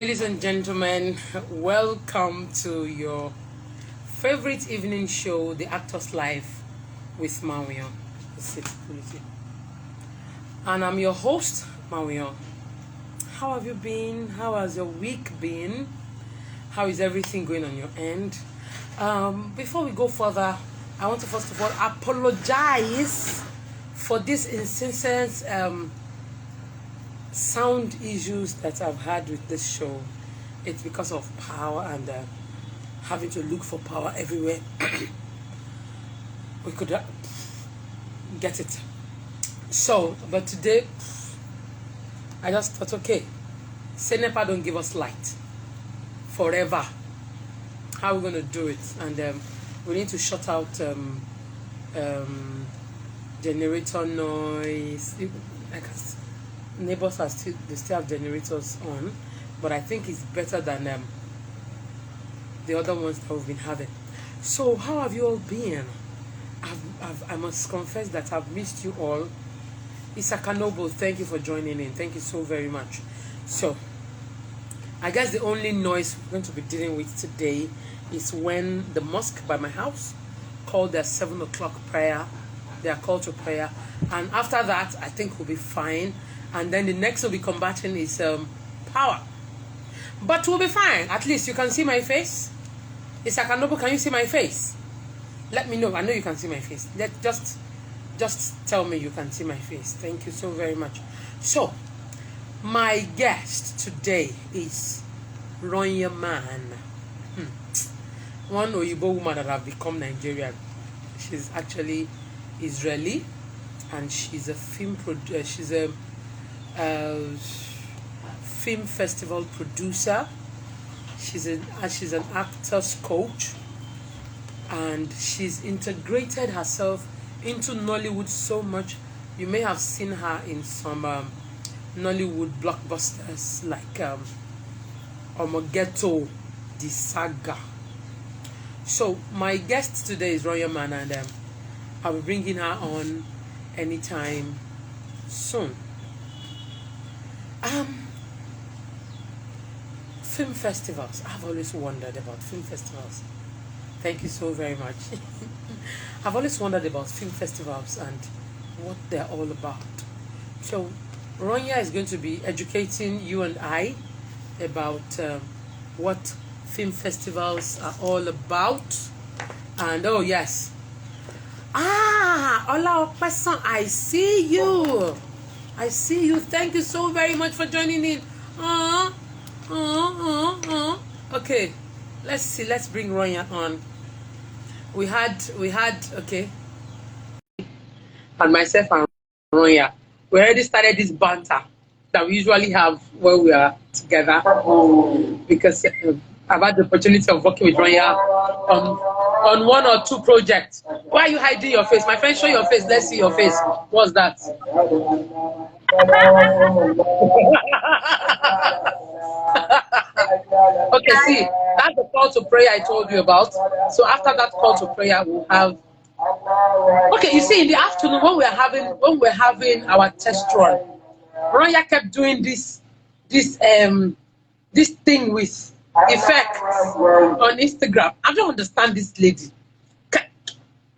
Ladies and gentlemen, welcome to your favorite evening show, The Actor's Life with Mawuyon. And I'm your host, Mawuyon. How have you been? How has your week been? How is everything going on your end? Before we go further, I want to first of all apologize for this instance sound issues that I've had with this show. It's because of power and having to look for power everywhere. We could get it. So, but today, I just thought, okay, say NEPA don't give us light forever. How are we going to do it? And we need to shut out generator noise. Neighbors they still have generators on, but I think it's better than the other ones that we've been having. So how have you all been? I must confess that I've missed you all. Isaka Noble, thank you for joining in. Thank you so very much. So I guess the only noise we're going to be dealing with today is when the mosque by my house called their 7 o'clock prayer. They are called to prayer, and after that I think we'll be fine. And then the next we'll be combating is power. But we'll be fine. At least you can see my face. Isaka Noble, can you see my face? Let me know. I know you can see my face. Just tell me you can see my face. Thank you so very much. So, my guest today is Ronya Man. One Oyibo woman that have become Nigerian. She's actually Israeli, and she's a film producer. She's a film festival producer. She's an actor's coach, and she's integrated herself into Nollywood so much. You may have seen her in some Nollywood blockbusters like Omogeto, The Saga. So my guest today is Ronya Man, and I'll be bringing her on anytime soon. Film festivals. I've always wondered about film festivals. Thank you so very much. I've always wondered about film festivals and what they're all about. So Ronya is going to be educating you and I about what film festivals are all about. And oh yes, Ola Opesan, I see you. I see you. Thank you so very much for joining in. Okay, let's see. Let's bring Ronya on. We had okay, and myself and Ronya, we already started this banter that we usually have when we are together, because I've had the opportunity of working with Ronya on 1 or 2 projects. Why are you hiding your face? My friend, show your face. Let's see your face. What's that? Okay, see, that's the call to prayer I told you about. So after that call to prayer, we'll have. Okay, you see, in the afternoon when we're having our test run, Ronya kept doing this thing with effects on Instagram. I don't understand this lady.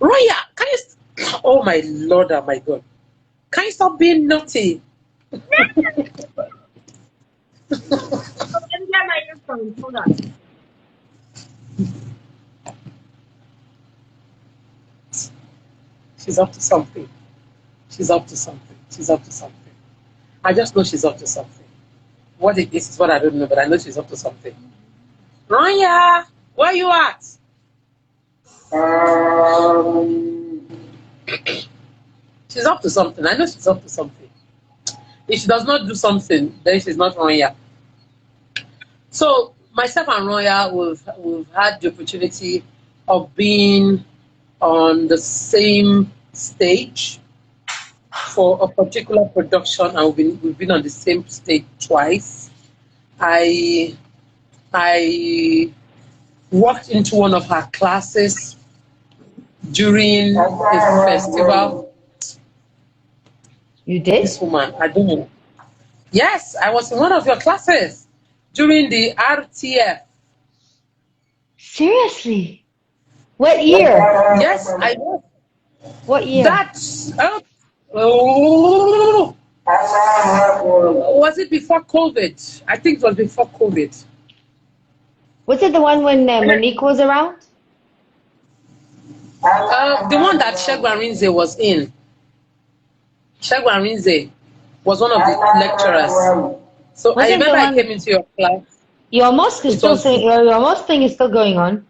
Ronya, can you? Oh my Lord, oh my God, can you stop being naughty? She's up to something. She's up to something. She's up to something. I just know she's up to something. What it is what I don't know, but I know she's up to something. Ronya, where you at? She's up to something. I know she's up to something. If she does not do something, then she's not Ronya. So myself and Ronya, we've had the opportunity of being on the same stage for a particular production, and we've been on the same stage twice. I walked into one of her classes during a festival. You did? This woman, I don't know. Yes, I was in one of your classes during the RTF. Seriously? What year? Yes, I was. What year? That's oh, was it before COVID? I think it was before COVID. Was it the one when Monique was around? The one that Shegwarinze was in. Shegwarinze was one of the lecturers. So I Wasn't the remember I one? came into your class. Your mosque is It still was saying your mosque thing is still going on.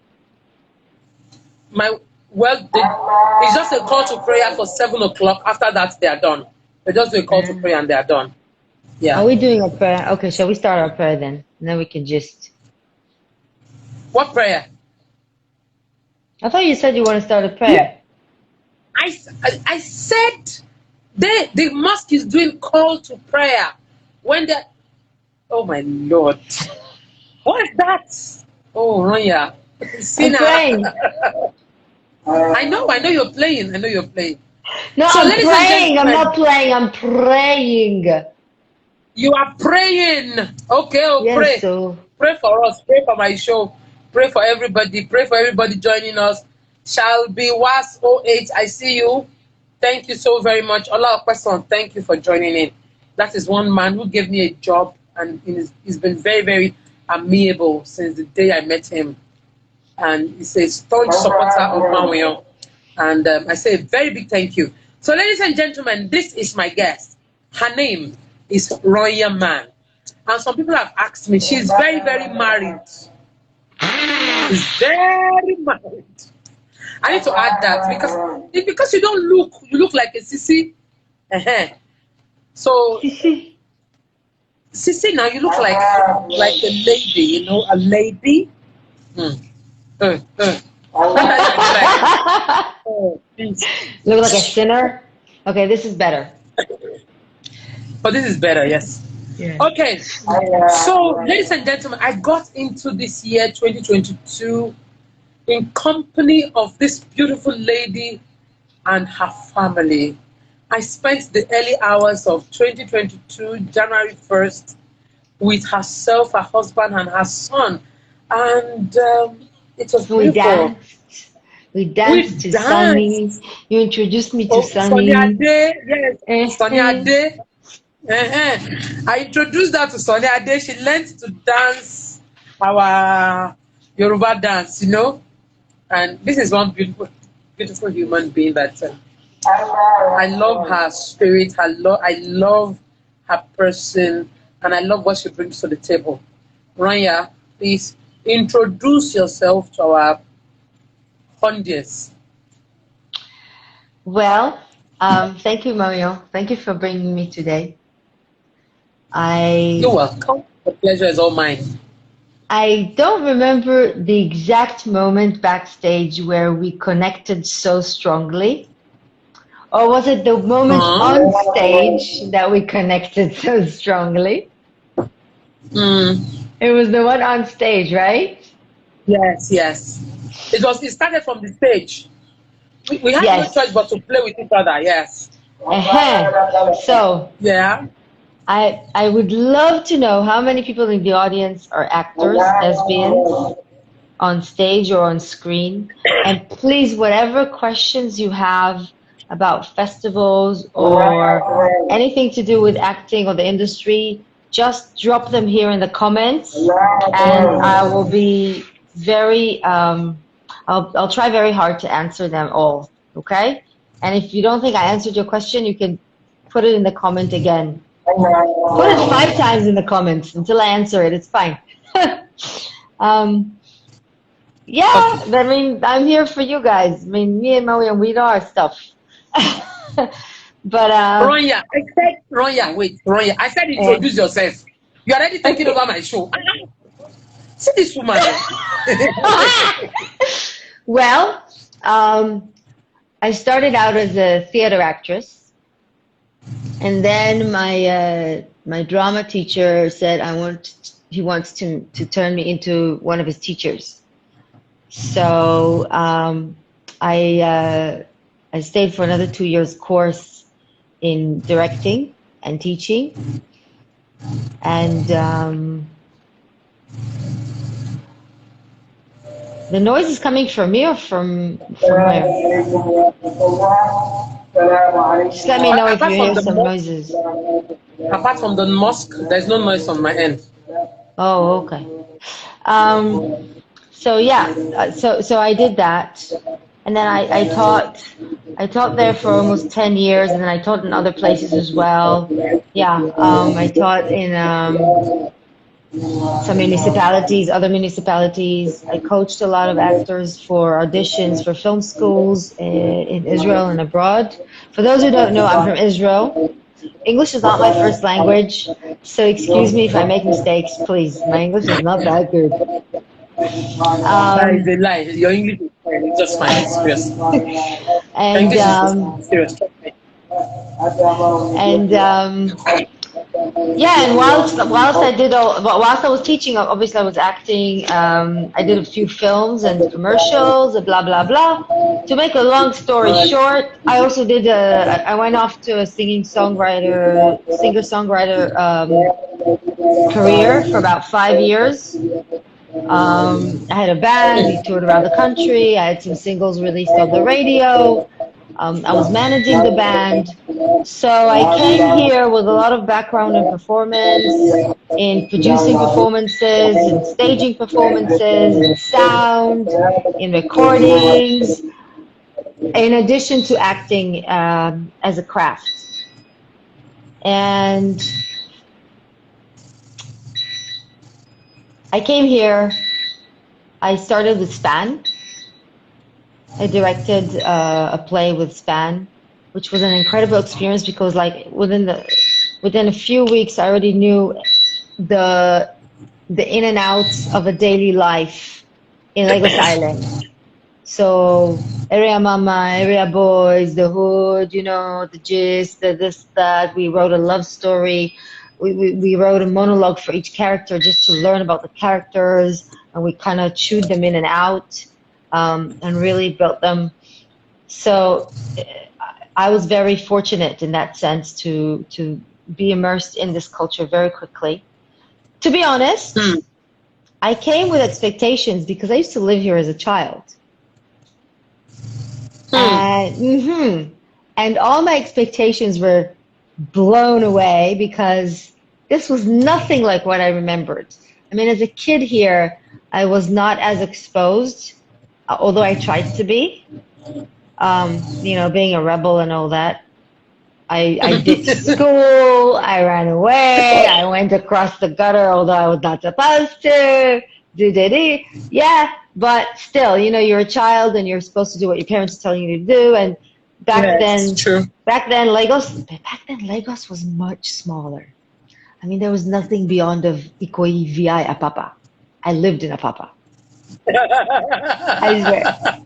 my it's just a call to prayer for 7 o'clock. After that, they are done. They just do a call to prayer and they are done. Are Yeah. we doing a prayer? Okay, shall we start our prayer then? And then we can just. What prayer? I thought you said you want to start a Yeah. prayer. I said the mosque is doing call to prayer when they. Oh my Lord! What is that? Oh Ronya, I'm Sina. praying. I know you're playing. I know you're playing. No, So, I'm ladies and praying. I'm gentlemen, not playing. I'm praying. you are praying. Okay, oh, Yes, pray. so Pray for us. Pray for my show. Pray for everybody. Pray for everybody joining us. Shall be was 08. I see you. Thank you so very much. Ola Okweson, thank you for joining in. That is one man who gave me a job, and he's been very, very amiable since the day I met him. And he's a staunch supporter of Mawuyon. And I say a very big thank you. So, ladies and gentlemen, this is my guest. Her name is Ronya Man. And some people have asked me, she's very, very married. She's very married. I need to add that because you look like a sissy. Uh-huh. So sissy now you look like a lady, a lady. Mm. Not that you like, oh, please. look like a sinner. Okay, this is better. But this is better, yes. Yeah. Okay, so ladies and gentlemen, I got into this year 2022 in company of this beautiful lady and her family. I spent the early hours of 2022, January 1st, with herself, her husband, and her son. And it was We beautiful. danced. We We danced to Sunny. danced. You introduced me to Oh, Sonia Sunny. Day, yes, Sonia Eh. Day. I introduced her to Sonia Day. She learned to dance our Yoruba dance, And this is one beautiful, beautiful human being that I love her spirit. I love her person, and I love what she brings to the table. Rania, please introduce yourself to our audience. Well, thank you, Mario. Thank you for bringing me today. You're I welcome. The pleasure is all mine. I don't remember the exact moment backstage where we connected so strongly. Or was it the moment on stage that we connected so strongly? Mm. It was the one on stage, right? Yes, yes. It started from the stage. We had no choice Yes. but to play with each other, yes. So Yeah. I would love to know how many people in the audience are actors, lesbians, on stage or on screen. And please, whatever questions you have about festivals or anything to do with acting or the industry, just drop them here in the comments, and I will be very, I'll try very hard to answer them all. Okay? And if you don't think I answered your question, you can put it in the comment again. Put it 5 times in the comments until I answer it. It's fine. Yeah, Okay. I mean, I'm here for you guys. I mean, me and Mawuyon, we know our stuff. But Ronya, wait, Ronya. I said eh, introduce yourself. You're already taking okay. over my show. See this woman. Well, I started out as a theater actress, and then my drama teacher said he wants to turn me into one of his teachers. So I stayed for another 2 years course in directing and teaching, and The noise is coming from me or from where? Just let me know if you Apart hear from the some mosque, noises. there's no noise on my end. Oh, okay. Um, so yeah, so I did that, and then I taught there for almost 10 years, and then I taught in other places as well. Yeah, I taught in some municipalities, other municipalities. I coached a lot of actors for auditions for film schools in Israel and abroad. For those who don't know, I'm from Israel. English is not my first language, so excuse me if I make mistakes, please. My English is not that good. That is Um, a lie. Your English is fine. It's just fine. Serious. Your and English is just fine. Serious. Trust me. and yeah, and whilst I was teaching, obviously I was acting. I did a few films and commercials, and blah blah blah. To make a long story short, I also did I went off to a singer songwriter career for about 5 years. I had a band. We toured around the country. I had some singles released on the radio. I was managing the band. So I came here with a lot of background in performance, in producing performances, in staging performances, in sound, in recordings, in addition to acting as a craft. And I came here. I started with Span. I directed a play with Span, which was an incredible experience because, like, within a few weeks, I already knew the in and outs of a daily life in Lagos Island. So area mama, area boys, the hood, the gist, the this, that. We wrote a love story. We wrote a monologue for each character just to learn about the characters, and we kind of chewed them in and out, and really built them. So I was very fortunate in that sense to be immersed in this culture very quickly. To be honest, I came with expectations because I used to live here as a child. And all my expectations were blown away because this was nothing like what I remembered. I mean, as a kid here, I was not as exposed, although I tried to be. Being a rebel and all that. I ditched school, I ran away, I went across the gutter, although I was not supposed to. Yeah, but still, you're a child and you're supposed to do what your parents are telling you to do. And back then Lagos was much smaller. I mean, there was nothing beyond of Ikoyi VI Apapa. I lived in Apapa. I swear.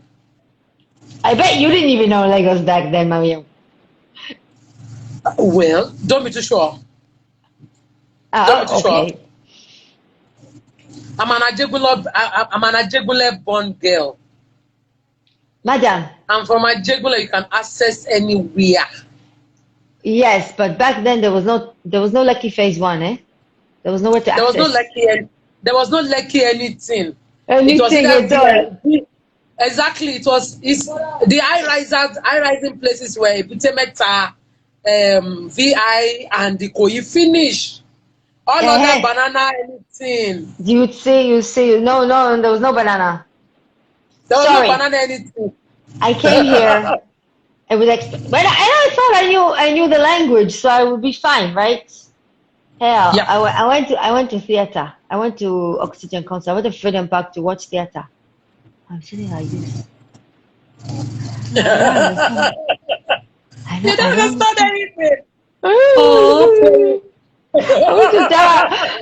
I bet you didn't even know Lagos back then, Mawuyon. Well, don't be too sure. Don't be too Okay. sure. I'm an Ajegunle born girl. Madam. And from Ajegunle, you can access anywhere. Yes, but back then there was no Lucky Phase 1, eh? There was nowhere to access. There was no Lucky anything. Anything It was at all. Exactly. It's the high rising places were Ebutemeta, VI, and the Koyi finish. All other banana anything. You see. No, there was no banana. There was no banana anything. I came here. But I thought I knew the language, so I would be fine, right? Hell, yeah. I went to theater. I went to Oxygen concert. I went to Freedom Park to watch theater. I'm sitting like this. You don't understand anything.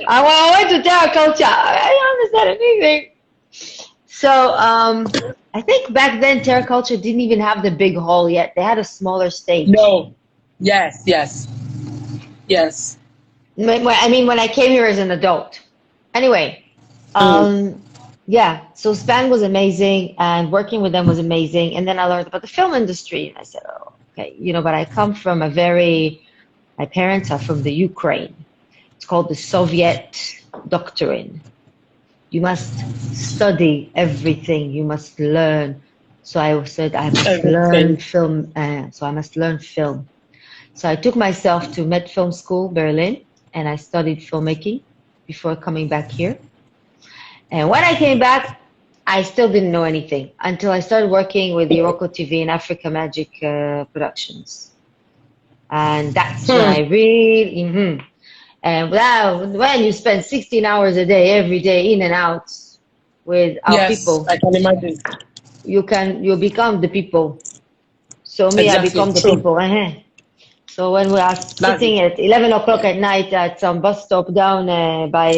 I went to Terra Culture. I don't understand anything. So I think back then Terra Culture didn't even have the big hall yet. They had a smaller stage. No. Yes. I mean, when I came here as an adult. Anyway, yeah. So Span was amazing, and working with them was amazing. And then I learned about the film industry, and I said, oh, okay, but I come from my parents are from the Ukraine. It's called the Soviet doctrine. you must study everything. You must learn. So I said, I must learn Everything. film. So I must learn film. So I took myself to Met Film School, Berlin, and I studied filmmaking before coming back here. And when I came back, I still didn't know anything until I started working with Iroko TV and Africa Magic Productions. And that's when I really, and wow, when you spend 16 hours a day, every day, in and out with our Yes, people, I can imagine. you become the people. So me, I Exactly. become the True. people. So when we are That's it. sitting at 11 o'clock at night at some bus stop down by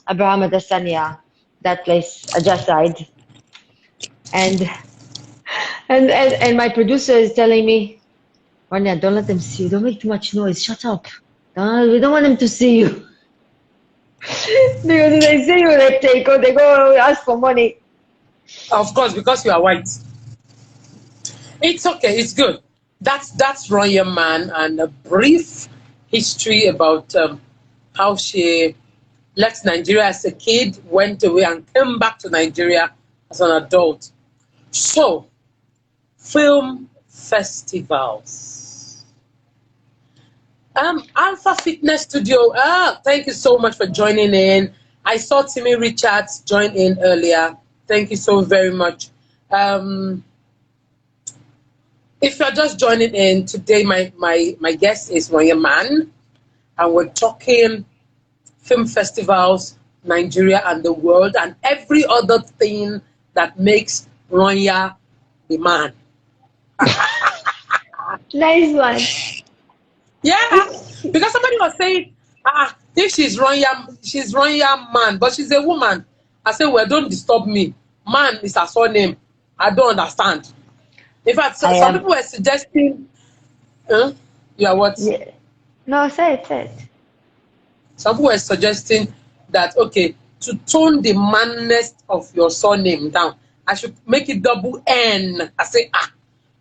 Abraham Adesanya, that place, Ajaside, and and my producer is telling me, Ronya, don't let them see you. Don't make too much noise. Shut up. We don't want them to see you. Because if they see you, they go ask for money. Of course, because you are white. It's okay. It's good. That's Ronya Man, and a brief history about how she left Nigeria as a kid, went away, and came back to Nigeria as an adult. So, film festivals. Alpha Fitness Studio. Thank you so much for joining in. I saw Timmy Richards join in earlier. Thank you so very much. If you're just joining in today, my guest is Ronya Man, and we're talking film festivals, Nigeria and the world, and every other thing that makes Ronya the man. Nice one. Yeah, because somebody was saying, if she's Ronya Man, but she's a woman. I said, well, don't disturb me. Man is her surname. I don't understand. In fact, I some am. people were suggesting, you are what? Yeah. No, say it, say it. Some people were suggesting that, okay, to tone the manness of your surname down, I should make it double N. I say,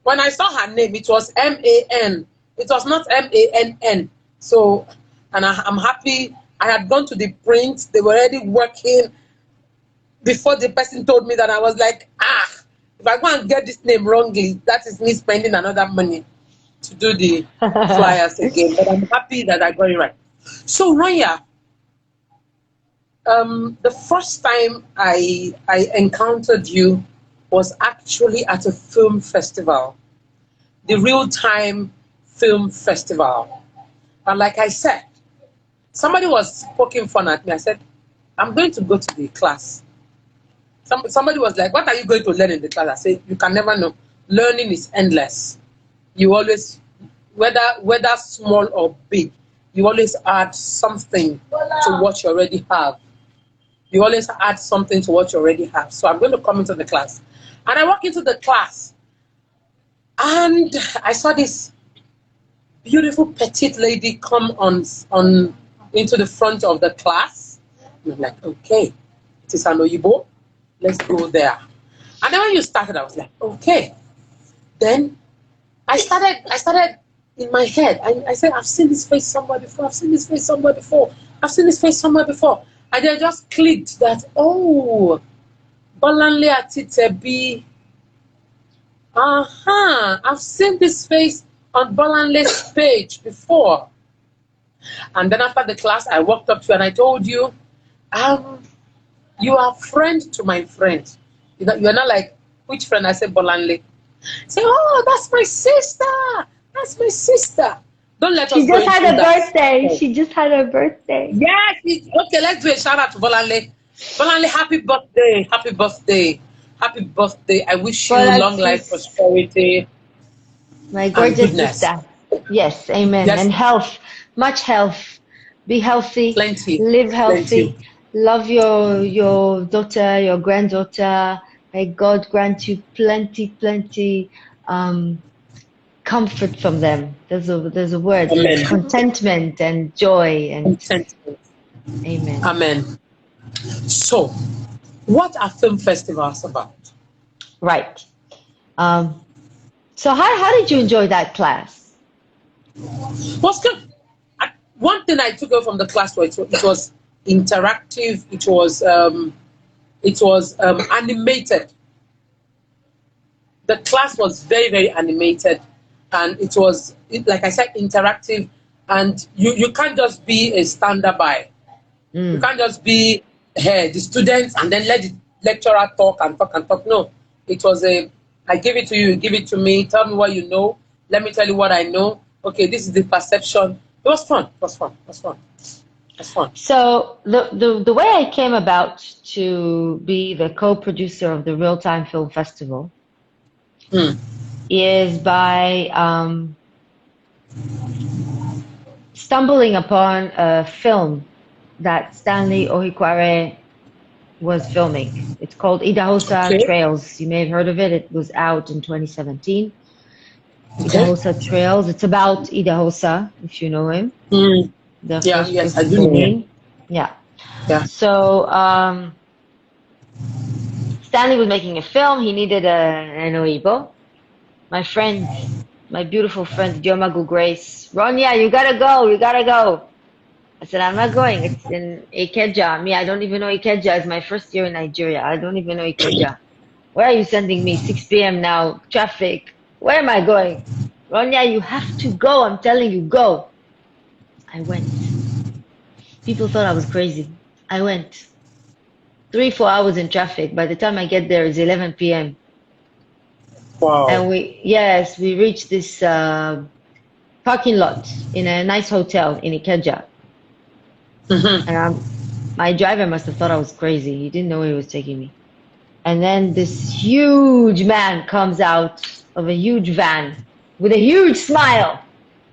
when I saw her name, it was M-A-N. It was not M-A-N-N. So, and I'm happy. I had gone to the print. They were already working. Before the person told me that, I was like, if I go and get this name wrongly, that is me spending another money to do the flyers again. But I'm happy that I got it right. So, Ronya, the first time I encountered you was actually at a film festival, the Real Time Film Festival. And like I said, somebody was poking fun at me. I said, I'm going to go to the class. Somebody was like, what are you going to learn in the class? I said, you can never know. Learning is endless. You always, whether small or big, you always add something to what you already have. You always add something to what you already have. So I'm going to come into the class. And I walk into the class, and I saw this beautiful petite lady come on into the front of the class. And I'm like, okay, it is an Oyibo. Let's go there. And then when you started, I was like, okay. Then I started in my head. I said, I've seen this face somewhere before. I've seen this face somewhere before. I've seen this face somewhere before. And then I just clicked that, oh, Bolanle Atitebi. I've seen this face on Bolanle's page before. And then after the class, I walked up to you and I told you, you are friend to my friend. You're not like, which friend? I said, Bolanle. Say, oh, that's my sister. That's my sister. Don't let us She go just into had a that. birthday. She just had a birthday. Yes. Okay, let's do a shout out to Bolanle. Bolanle, happy birthday. Happy birthday. Happy birthday. I wish you long life, prosperity, My and gorgeous goodness. sister. Yes, amen. Yes. And health. Much health. Be healthy. Plenty. Live healthy. Plenty. Love your daughter, your granddaughter. May God grant you plenty comfort from them. There's a word. Amen. Contentment and joy and Contentment. amen. Amen. So, what are film festivals about? Right. So how did you enjoy that class? Was good. One thing I took away from the class was it was interactive. It was It was animated. The class was very, very animated, and it was, like I said, interactive. And you can't just be a standby. You Mm. can't just be the students and then let the lecturer talk and talk and talk. No, it was a, I give it to you, you give it to me, tell me what you know, let me tell you what I know. Okay, this is the perception. It was fun. It was fun. It was fun. It was fun. So the way I came about to be the co-producer of the Real Time Film Festival Hmm. is by stumbling upon a film that Stanley Ohikware was filming. It's called Idahosa Okay. Trails. You may have heard of it. It was out in 2017. Okay. Idahosa Trails. It's about Idahosa, if you know him, Hmm. the Yeah. first Yes, I do know him. Christian. Yeah. Yeah. So Stanley was making a film. He needed an Oibo. My friend, my beautiful friend, Diomagu Grace, Ronya, you gotta go. You gotta go. I said, I'm not going. It's in Ikeja. Me, I don't even know Ikeja. It's my first year in Nigeria. I don't even know Ikeja. Where are you sending me? 6 p.m. now. Traffic. Where am I going? Ronya, you have to go. I'm telling you, go. I went. People thought I was crazy. I went. 3, 4 hours in traffic. By the time I get there, it's 11 p.m. Wow. And yes, we reached this parking lot in a nice hotel in Ikeja. Mm-hmm. And my driver must have thought I was crazy. He didn't know where he was taking me. And then this huge man comes out of a huge van with a huge smile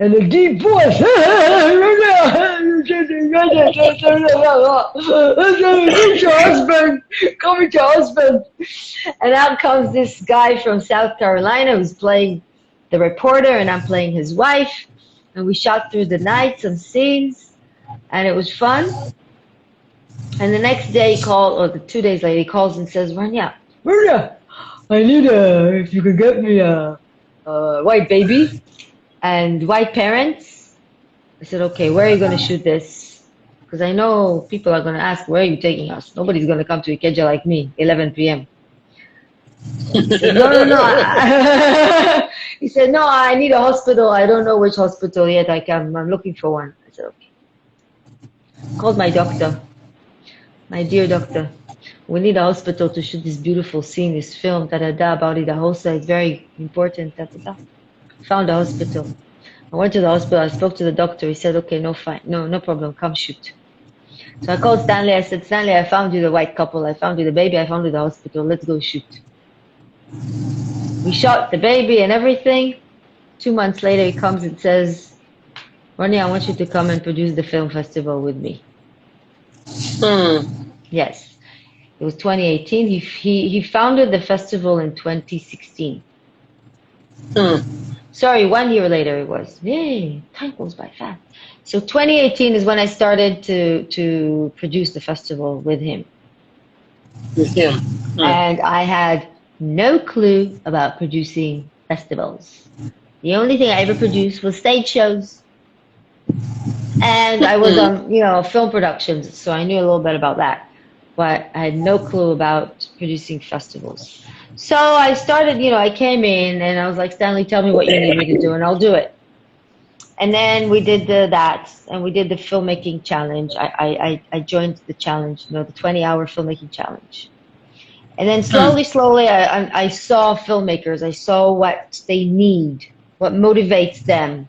and a deep voice. Meet your husband. Come with your husband. And out comes this guy from South Carolina who's playing the reporter, and I'm playing his wife. And we shot through the night some scenes, and it was fun. And the next day he called, or the 2 days later, he calls and says, Rania, I need if you could get me a white baby and white parents. I said, okay, where are you going to shoot this? Because I know people are going to ask, where are you taking us? Nobody's going to come to Ikeja like me, 11 p.m. So he said, no, no, no. He said, no, I need a hospital. I don't know which hospital yet. I'm looking for one. I said, okay. Called my doctor. My dear doctor, we need a hospital to shoot this beautiful scene, this film, da-da-da, about Idahosa. It's very important, da-da-da. Found a hospital. I went to the hospital. I spoke to the doctor. He said, okay, no, fine. No, no problem. Come shoot. So I called Stanley. I said, Stanley, I found you the white couple. I found you the baby. I found you the hospital. Let's go shoot. We shot the baby and everything. 2 months later, he comes and says, Ronnie, I want you to come and produce the film festival with me. Yes. It was 2018. He founded the festival in 2016. Sorry, 1 year later it was. Yay, time goes by fast. So 2018 is when I started to produce the festival with him. With him. And I had no clue about producing festivals. The only thing I ever produced was stage shows. And I was on, film productions, so I knew a little bit about that. But I had no clue about producing festivals. So I started, I came in and I was like, Stanley, tell me what you need me to do and I'll do it. And then we did that, and we did the filmmaking challenge. I joined the challenge, the 20-hour filmmaking challenge. And then slowly, I saw filmmakers. I saw what they need, what motivates them,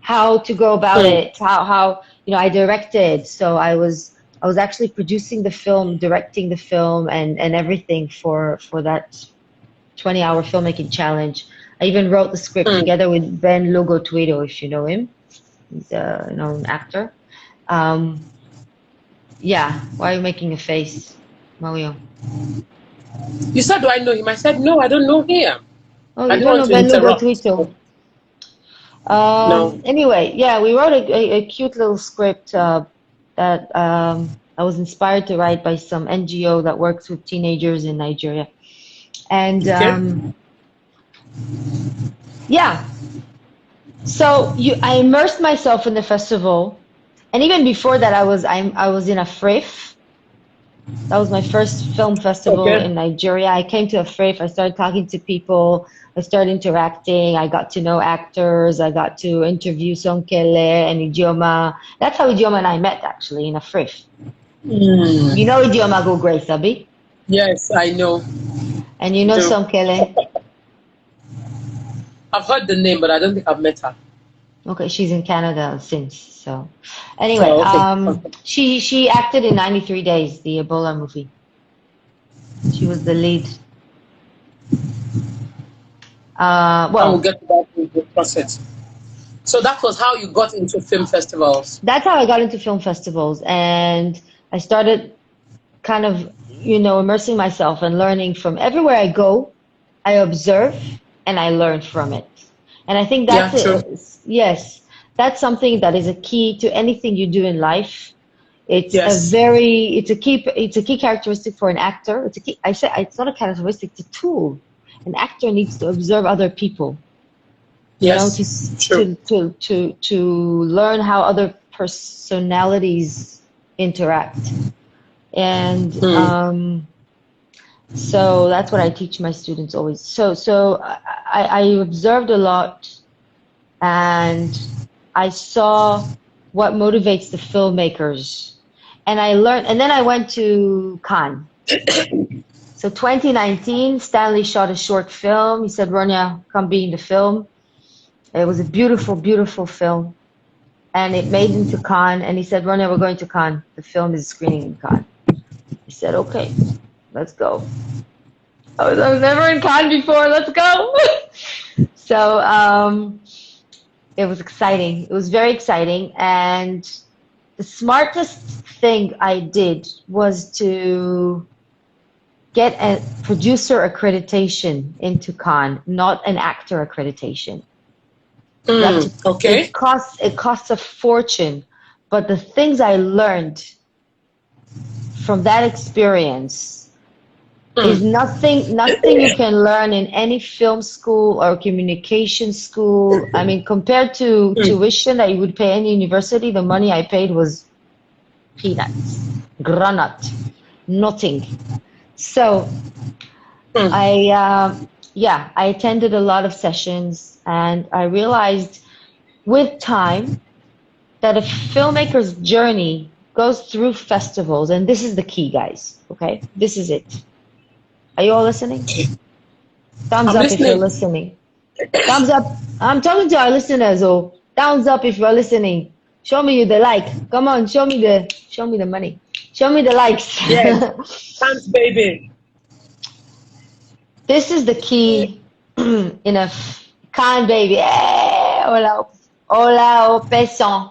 how to go about it, how I directed. So I was actually producing the film, directing the film, and everything for that 20-hour filmmaking challenge. I even wrote the script together with Ben Logo Tuido, if you know him. He's a known actor. Yeah, why are you making a face, Mawuyon? You said, do I know him? I said, no, I don't know him. Oh, I you don't don't want know to Ben Logo interrupt. Tuido? No. Anyway, yeah, we wrote a cute little script that I was inspired to write by some NGO that works with teenagers in Nigeria. And yeah, so I immersed myself in the festival, and even before that, I was in a friff. That was my first film festival Okay. in Nigeria. I came to a FRIF. I started talking to people. I started interacting. I got to know actors. I got to interview Sonkele and Idioma. That's how Idioma and I met, actually, in a FRIF. You Hmm. know Idioma Go Grace, Abi? Yes, I know. And you know Do. Sonkele? I've heard the name, but I don't think I've met her. Okay, she's in Canada since. So, anyway, Oh, okay. Okay. she acted in 93 Days, the Ebola movie. She was the lead. And we'll Well, get to that in the process. So that was how you got into film festivals. that's how I got into film festivals, and I started kind of, immersing myself and learning from everywhere I go. I observe and I learn from it. And I think Yeah, that's true. yes, that's something that is a key to anything you do in life. Yes. It's a key characteristic for an actor. I say it's not a characteristic, it's a tool. An actor needs to observe other people, to Yes, true. learn how other personalities interact. And Hmm. so that's what I teach my students always. So I observed a lot, and I saw what motivates the filmmakers. And I learned, and then I went to Cannes. So 2019, Stanley shot a short film. He said, Ronya, come be in the film. It was a beautiful, beautiful film. And it made it to Cannes. And he said, Ronya, we're going to Cannes. The film is screening in Cannes. He said, okay, let's go. I was never in Cannes before. Let's go. So it was exciting. It was very exciting. And the smartest thing I did was to get a producer accreditation into Cannes, not an actor accreditation. You have to, Okay. it costs a fortune, but the things I learned from that experience is nothing you can learn in any film school or communication school. I mean, compared to tuition that you would pay any university, the money I paid was peanuts, granite, nothing. So I attended a lot of sessions, and I realized with time that a filmmaker's journey goes through festivals, and this is the key, guys. Okay, this is it. Are you all listening? Thumbs I'm up if you're listening. listening. Thumbs up. I'm talking to our listeners. Oh, thumbs up if you're listening. Show me the like. Come on, show me the money. Show me the likes. Yes. Thanks, baby. This is the key in a kind baby. Hey, hola, hola, au peson.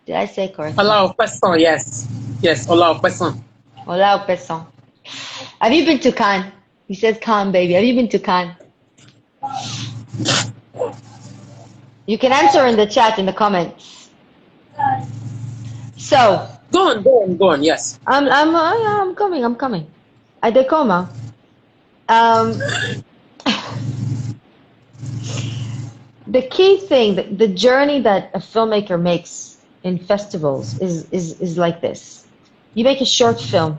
Did I say correctly? Allow person, yes. Yes, allow person. Hola, au peson. Have you been to Cannes? He says Cannes, baby. Have you been to Cannes? You can answer in the chat, in the comments. So, Go on, yes. I'm coming. I decoma. The key thing, the journey that a filmmaker makes in festivals is like this. You make a short film.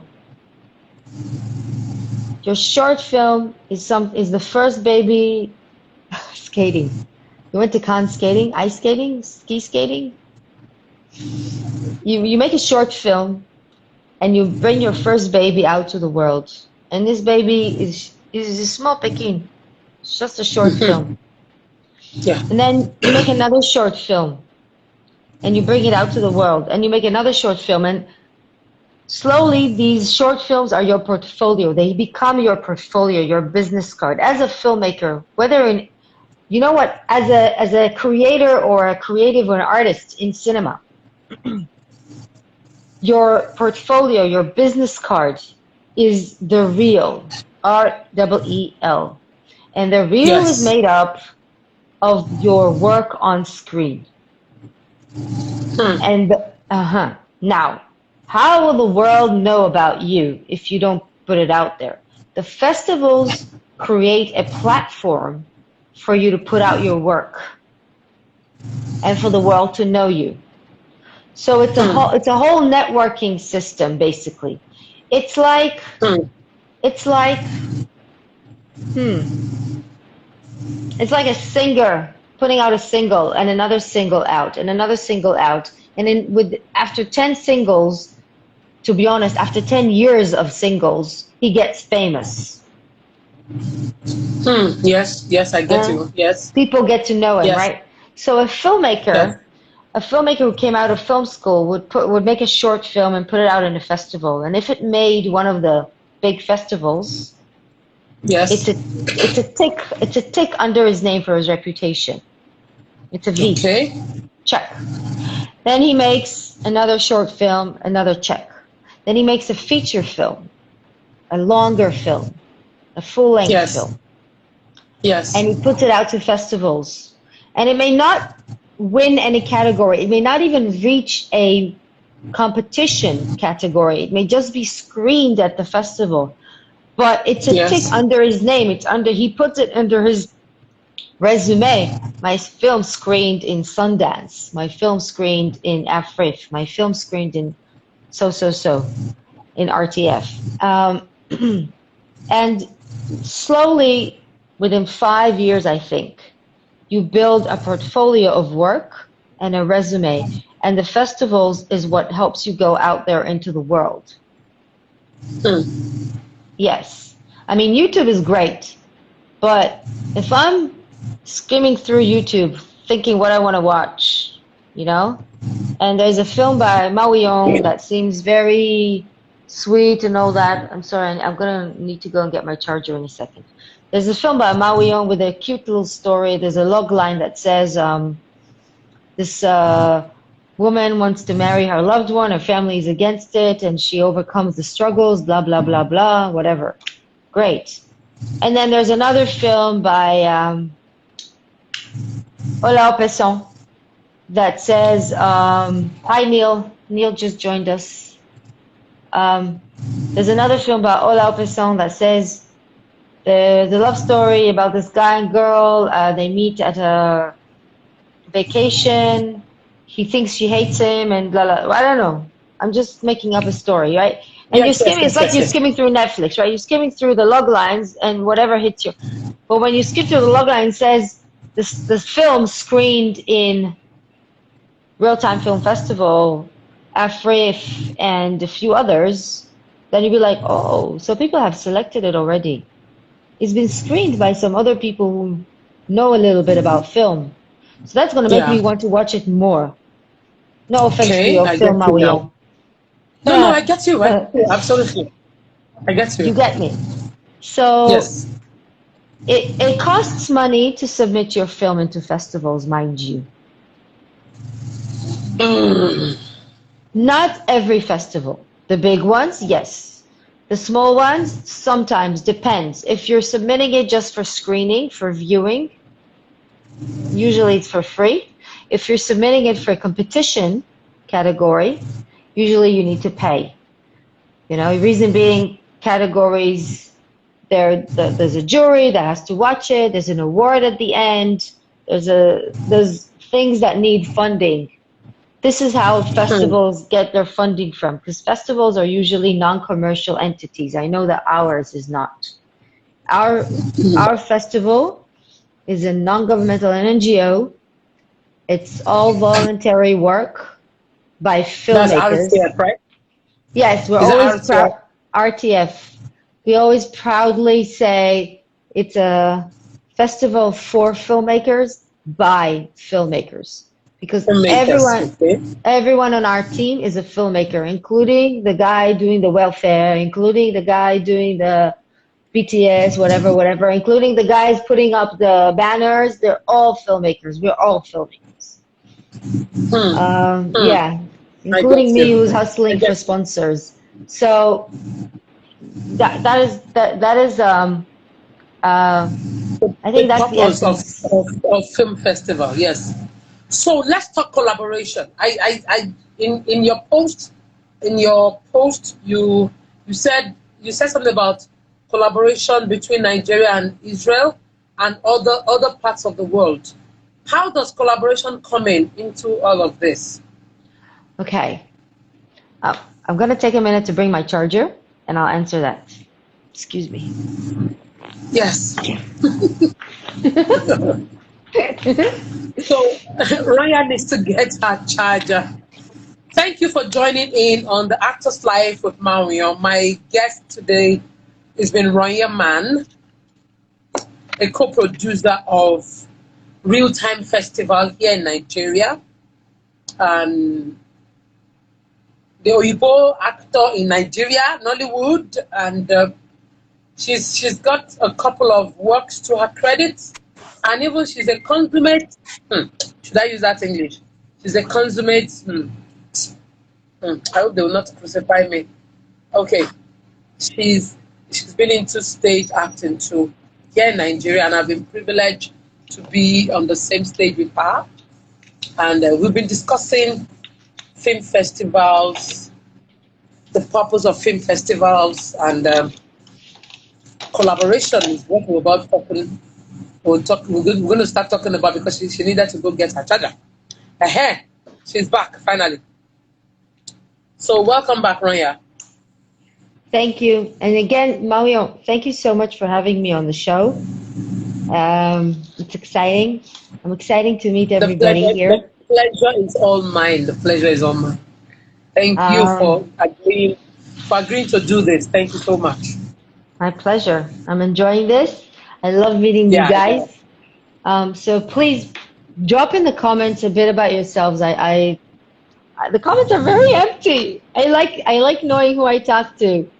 Your short film is the first baby skating. You went to Cannes skating, ice skating, ski skating. You make a short film, and you bring your first baby out to the world. And this baby is a small Pekin. It's just a short film. Yeah. And then you make another short film, and you bring it out to the world, and you make another short film, and slowly these short films are your portfolio. They become your portfolio, your business card. As a filmmaker, whether in, you know what, as a creator or a creative or an artist in cinema, your portfolio, your business card is the reel, REEL. And the reel is Yes. made up of your work on screen. And now, how will the world know about you if you don't put it out there? The festivals create a platform for you to put out your work and for the world to know you. So it's a whole networking system, basically. It's like, Hmm. it's like, hmm, it's like a singer putting out a single and another single out and another single out. And then with after 10 singles, to be honest, after 10 years of singles, he gets famous. Hmm. Yes. Yes, I get Uh, you. Yes. People get to know him, Yes. right? So Yes. a filmmaker who came out of film school would make a short film and put it out in a festival. And if it made one of the big festivals, it's Yes. a tick under his name for his reputation. It's a V. Okay. Check. Then he makes another short film, another check. Then he makes a feature film, a longer film, a full-length Yes. film, and Yes. he puts it out to festivals. And it may not win any category. It may not even reach a competition category. It may just be screened at the festival. But it's a tick Yes. under his name. He puts it under his resume. My film screened in Sundance. My film screened in Afrif. My film screened in so in RTF. And slowly, within 5 years, I think, you build a portfolio of work and a resume. And the festivals is what helps you go out there into the world. Hmm. Yes. I mean, YouTube is great, but if I'm skimming through YouTube thinking what I want to watch, you know, and there's a film by Mawuyon that seems very sweet and all that. I'm sorry, I'm gonna need to go and get my charger in a second. There's a film by Mawuyon with a cute little story. There's a log line that says this woman wants to marry her loved one, her family is against it, and she overcomes the struggles, blah, blah, blah, blah, whatever. Great. And then there's another film by Ola Opesson that says, hi Neil. Neil just joined us. There's another film by Ola Opesson that says the love story about this guy and girl. They meet at a vacation. He thinks she hates him and blah, blah. I don't know. I'm just making up a story, right? And you're Yes. Yes. skimming, it's Yes. like Yes. you're Yes. skimming through Netflix, right? You're skimming through the log lines and whatever hits you. But when you skip through the log line, it says this film screened in Real Time Film Festival, AFRIF, and a few others, then you'd be like, oh, so people have selected it already. It's been screened by some other people who know a little bit about film. So that's going to make Yeah. me want to watch it more. No offense to Okay. your I film, get you now. Mawuyon. No. No. I get you. I get you. Absolutely. I get You you. get me. So Yes. it costs money to submit your film into festivals, mind you. Mm. Not every festival. The big ones, yes. The small ones, sometimes, depends. If you're submitting it just for screening, for viewing, usually it's for free. If you're submitting it for a competition category, usually you need to pay. You know, reason being categories, there's a jury that has to watch it, there's an award at the end, there's things that need funding. This is how Hmm. festivals get their funding from, because festivals are usually non-commercial entities. I know that ours is not. Our our festival is a non-governmental NGO. It's all voluntary work by That's filmmakers. RTF, right? Yes, we're Is it always RTF? proud. RTF. We always proudly say it's a festival for filmmakers by filmmakers, because Filmmakers. Okay. everyone on our team is a filmmaker, including the guy doing the welfare, including the guy doing the BTS, whatever, whatever, including the guys putting up the banners. They're all filmmakers. We're all filmmakers. Hmm. Hmm. Yeah, I including get me, who's you. I hustling for get you. sponsors. So that is uh, I think The that's the purpose essence. of film festival, yes. So let's talk collaboration. In your post you said something about collaboration between Nigeria and Israel and other parts of the world. How does collaboration come into all of this? Okay, I'm gonna take a minute to bring my charger. and I'll answer that. Excuse me. Yes. So Ronya needs to get her charger. Thank you for joining in on the Actors Life with Mawuyon. My guest today has been Ronya Man, a co-producer of Real Time Festival here in Nigeria, and the Oyibo actor in Nigeria, Nollywood, and she's got a couple of works to her credit, and even she's a consummate. Should I use that English? She's a consummate. I hope they will not crucify me. Okay, she's been into stage acting too here in Nigeria, and I've been privileged to be on the same stage with her. And we've been discussing film festivals, the purpose of film festivals, and collaboration is what we're about talking. We're going to start talking about, because she needed to go get her charger. She's back finally. So welcome back, Ronya. Thank you. And again, Mawuyon, thank you so much for having me on the show. It's exciting. I'm excited to meet everybody here. The pleasure is all mine. The pleasure is all mine. Thank you for agreeing to do this. Thank you so much. My pleasure. I'm enjoying this. I love meeting you guys. Yeah. So please drop in the comments a bit about yourselves. The comments are very empty. I like knowing who I talk to.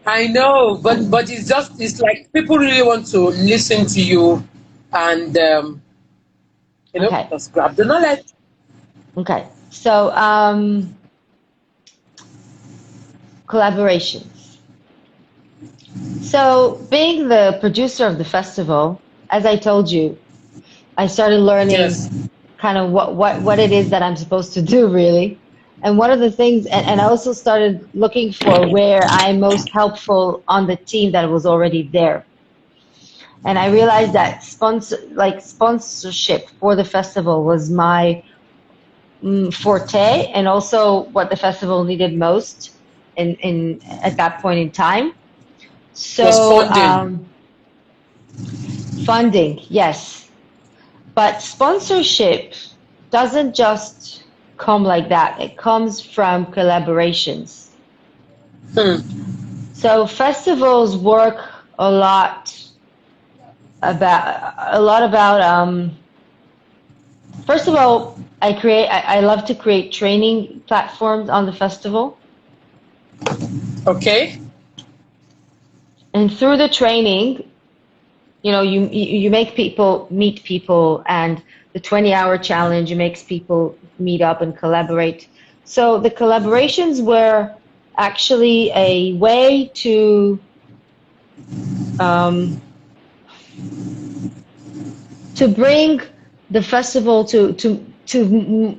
I know, but it's like people really want to listen to you, and just grab the knowledge. Okay, so collaborations. So being the producer of the festival, as I told you, I started learning kind of what it is that I'm supposed to do, really. And one of the things, and I also started looking for where I'm most helpful on the team that was already there. And I realized that sponsorship for the festival was my forte, and also what the festival needed most at that point in time. So funding, yes. But sponsorship doesn't just come like that. It comes from collaborations. So festivals work a lot about first of all, I love to create training platforms on the festival. Okay. And through the training, you make people meet people, and the 20-hour challenge makes people meet up and collaborate. So the collaborations were actually a way to bring the festival to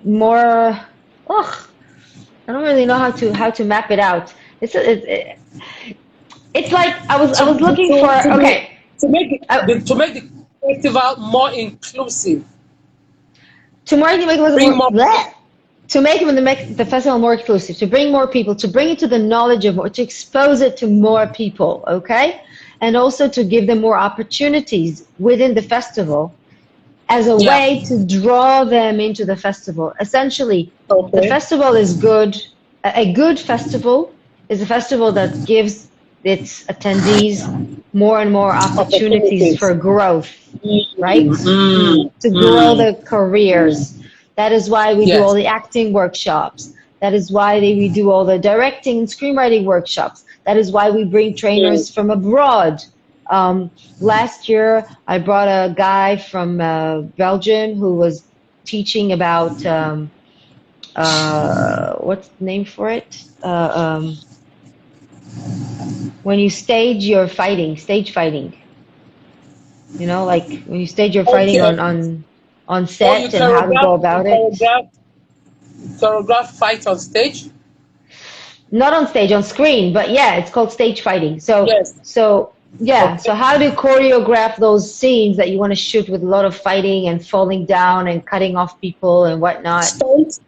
more. I don't really know how to map it out. It's like I was looking for to make the festival more inclusive. To make the festival more inclusive, to bring more people, to bring it to the knowledge of more, to expose it to more people, okay? And also to give them more opportunities within the festival as a way to draw them into the festival. Essentially, the festival is good. A good festival is a festival that gives its attendees more and more opportunities for growth, right? To grow their careers. That is why we do all the acting workshops. That is why we do all the directing and screenwriting workshops. That is why we bring trainers from abroad. Last year, I brought a guy from Belgium who was teaching about, what's the name for it? When you stage your fighting, stage fighting. Like when you stage your fighting on set and how to go about it. Choreograph fight on stage? Not on stage, on screen, but yeah, it's called stage fighting. So Yeah, Okay. so how do you choreograph those scenes that you want to shoot with a lot of fighting and falling down and cutting off people and whatnot? Stunt.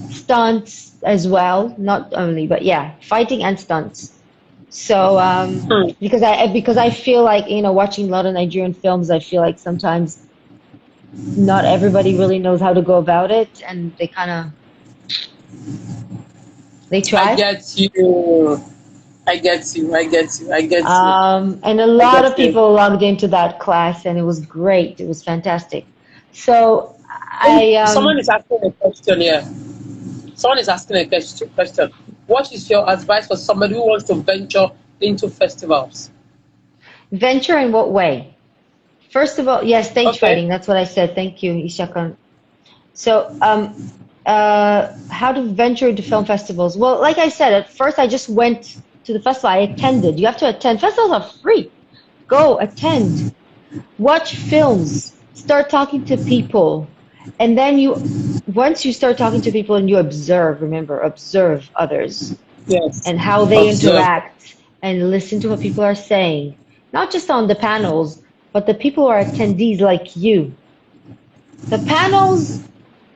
Stunts as well, not only, but yeah, fighting and stunts. So, Hmm. because I feel like, watching a lot of Nigerian films, I feel like sometimes not everybody really knows how to go about it, and they kind of they I try. get you. I get you. I get you. I get you. And a I lot get of you. people logged into that class, and it was great. It was fantastic. So Oh, I someone is asking a question here. Someone is asking a question. What is your advice for somebody who wants to venture into festivals? venture in what way? First of all, yes, stage Okay. fighting. That's what I said. Thank you, Ishakan. So, how to venture into film festivals? Well, like I said, at first I just went to the festival. I attended. You have to attend. Festivals are free. Go attend. Watch films. Start talking to people. And then once you start talking to people and you observe, remember, observe others Yes. and how they Observe. interact and listen to what people are saying. Not just on the panels, but the people who are attendees like you. The panels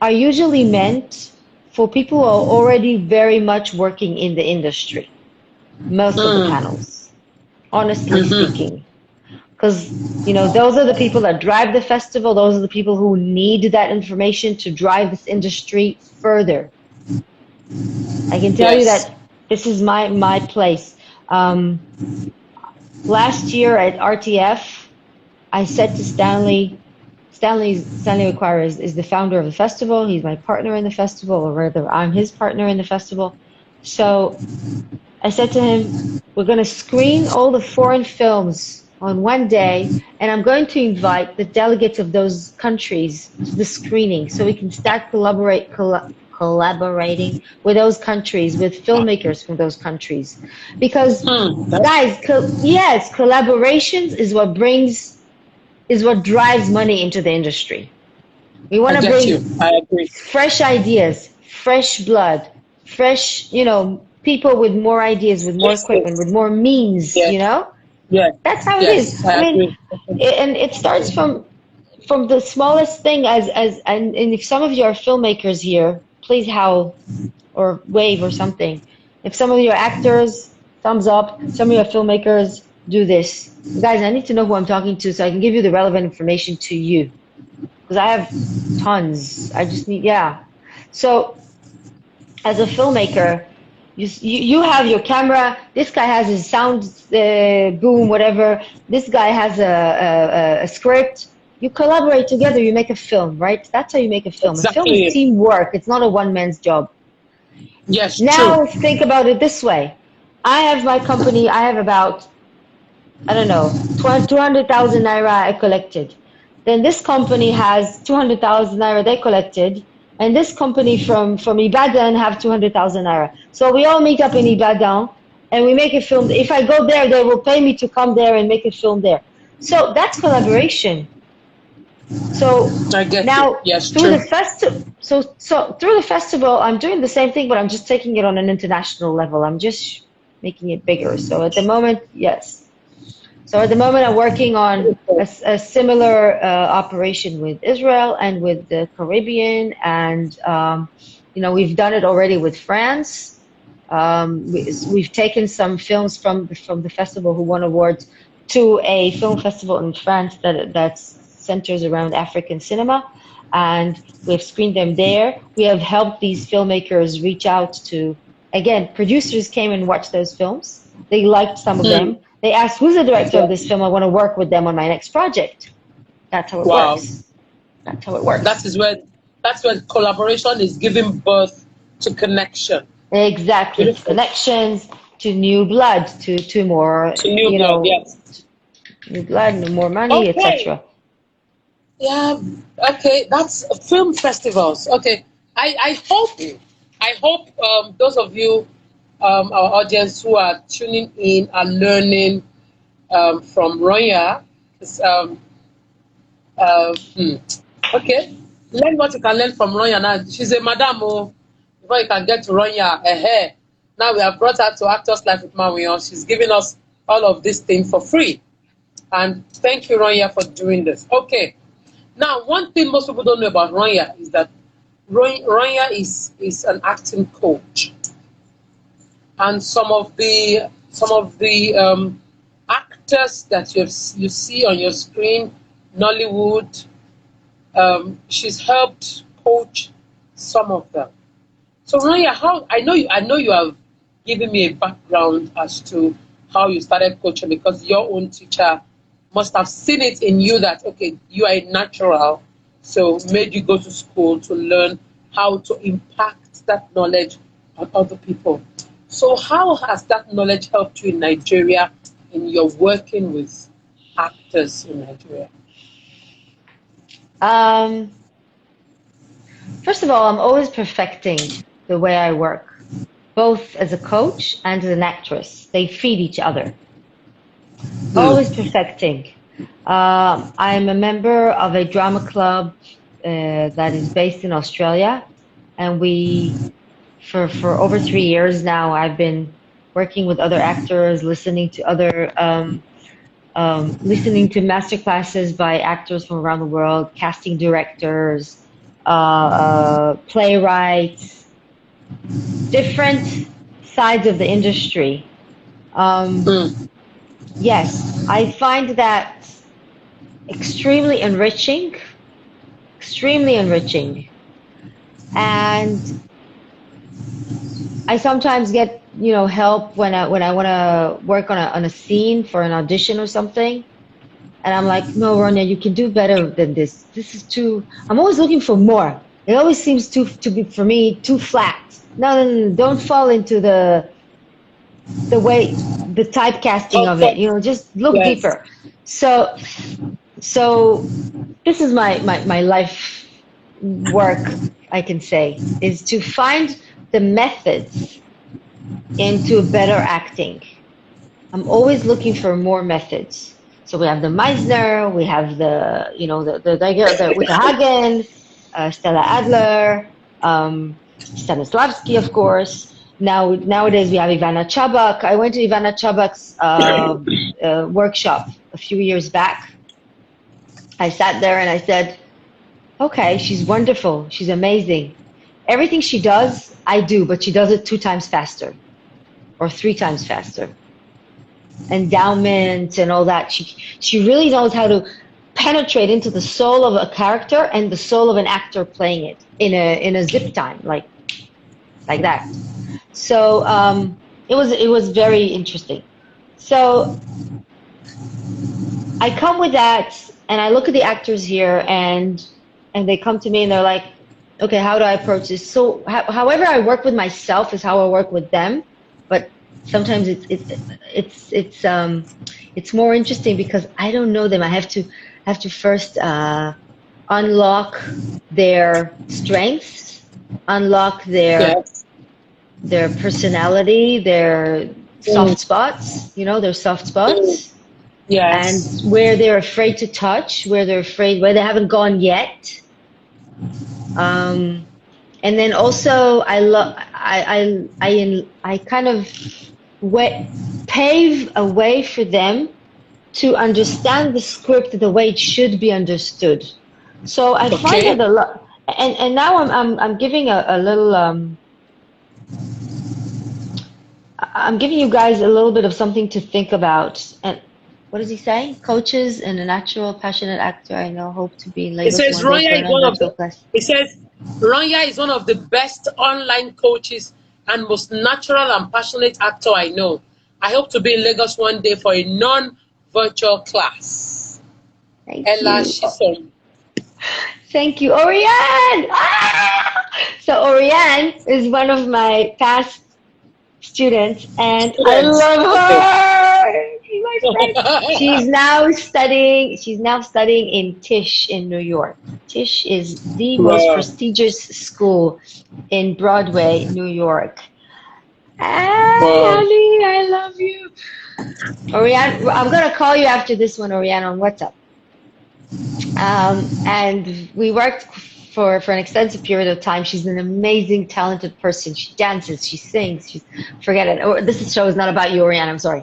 are usually meant for people who are already very much working in the industry. Most of the Mm. panels, honestly Mm-hmm. speaking. Because, those are the people that drive the festival. Those are the people who need that information to drive this industry further. I can tell you Yes. that this is my place. Um, Last year at RTF, I said to Stanley McQuarrie is the founder of the festival. He's my partner in the festival, or rather, I'm his partner in the festival. So I said to him, we're going to screen all the foreign films on one day, and I'm going to invite the delegates of those countries to the screening so we can start collaborating with those countries, with filmmakers from those countries. Because, Hmm. guys, yes, collaborations is what drives money into the industry. We want I to get you. bring I agree. fresh ideas, fresh blood, fresh, people with more ideas, with more Yes. equipment, with more means. Yes. Yes. That's how it is. Yes. I I mean, agree. and it starts from the smallest thing and if some of you are filmmakers here, please howl or wave or something. If some of you are actors, thumbs up. Some of you are filmmakers, do this. Guys, I need to know who I'm talking to so I can give you the relevant information to you because I have tons. I just need, yeah. So as a filmmaker, you have your camera. This guy has his sound boom, whatever. This guy has a script. You collaborate together. You make a film, right? That's how you make a film. A film is Exactly. teamwork. It's not a one man's job. Yes. True. Now think about it this way. I have my company. I have about, I don't know, 200,000 naira I collected. Then this company has 200,000 naira they collected, and this company from Ibadan have 200,000 naira. So we all meet up in Ibadan and we make a film. If I go there, they will pay me to come there and make a film there. So that's collaboration. So I get you. now Yes. through True. the through the festival, I'm doing the same thing, but I'm just taking it on an international level. I'm just making it bigger. So at the moment, yes. So at the moment, I'm working on a similar operation with Israel and with the Caribbean, and we've done it already with France. We've taken some films from the festival who won awards to a film festival in France that centers around African cinema, and we've screened them there. We have helped these filmmakers reach out to, again, producers came and watched those films. They liked some of Hmm. them. They asked, who's the director of this Exactly. film? I want to work with them on my next project. That's how it Wow. works. That's how it That works. is where collaboration is giving birth to connection. Exactly. To Beautiful. connections, to new blood, to more, To new blood. Yes. new blood, more money, Okay. etc. Yeah. Okay. That's film festivals. Okay. I hope those of you, our audience who are tuning in are learning from Ronya. 'Cause, hmm. Okay. Learn what you can learn from Ronya now. She's a madam, oh, before you can get to Ronya. Now we have brought her to Actors Life with Mawuyon. She's giving us all of these things for free. And thank you, Ronya, for doing this. Okay. Now, one thing most people don't know about Ronya is that Ronya is an acting coach, and some of the actors that you see on your screen, Nollywood, she's helped coach some of them. So Ronya, how I know you have given me a background as to how you started coaching, because your own teacher must have seen it in you that okay, you are a natural, so made you go to school to learn how to impact that knowledge on other people. So how has that knowledge helped you in Nigeria in your working with actors in Nigeria? Um, First of all, I'm always perfecting the way I work, both as a coach and as an actress. They feed each other. Always Mm. perfecting. I'm a member of a drama club that is based in Australia, and for over 3 years now, I've been working with other actors, listening to master classes by actors from around the world, casting directors, playwrights, different sides of the industry. Um, Mm. yes, I find that extremely enriching, extremely enriching. And I sometimes get, help when I want to work on a scene for an audition or something. And I'm like, no, Ronya, you can do better than this. This is too. I'm always looking for more. It always seems to be for me too flat. No, no, no, no, don't fall into the typecasting of it. Comfort. Just look Yes. deeper. So so this is my life work, I can say, is to find the methods into better acting. I'm always looking for more methods. So we have the Meisner, we have the Uta Hagen, Stella Adler, Stanislavski, of course. Nowadays we have Ivana Chabak. I went to Ivana Chabak's workshop a few years back. I sat there and I said, okay, she's wonderful. She's amazing. Everything she does, I do, but she does it 2 times faster or 3 times faster. Endowment and all that. She really knows how to penetrate into the soul of a character and the soul of an actor playing it in a zip time, like that. So it was very interesting. So I come with that and I look at the actors here and they come to me and they're like, okay, how do I approach this? So however I work with myself is how I work with them, but sometimes it's more interesting because I don't know them. I have to first unlock their strengths, unlock Yes. their personality, their soft Mm. spots, their soft Mm. spots, and Yes. where they're afraid to touch, where they haven't gone yet. Um, and then also I kind of pave a way for them to understand the script the way it should be understood. So I find Okay. that a lot, and now I'm giving a little I'm giving you guys a little bit of something to think about. And what does he say? Coaches and a natural, passionate actor I know hope to be in It Lagos says one day for Ronya is another one of virtual the. class. It says Ronya is one of the best online coaches and most natural and passionate actor I know. I hope to be in Lagos one day for a non-virtual class. Thank Ella you. Shison. Thank you, Oriane. Ah! So Oriane is one of my past students, and I Students. love Okay. her. She's my friend. She's now studying in Tisch in New York. Tisch is the most Wow. prestigious school in Broadway, New York. Hey, Wow. honey, I love you. Oriane, I'm gonna call you after this one, Oriane, on WhatsApp. And we worked for an extensive period of time. She's an amazing, talented person. She dances, she sings. Forget it. This show is not about you, Oriane. I'm sorry.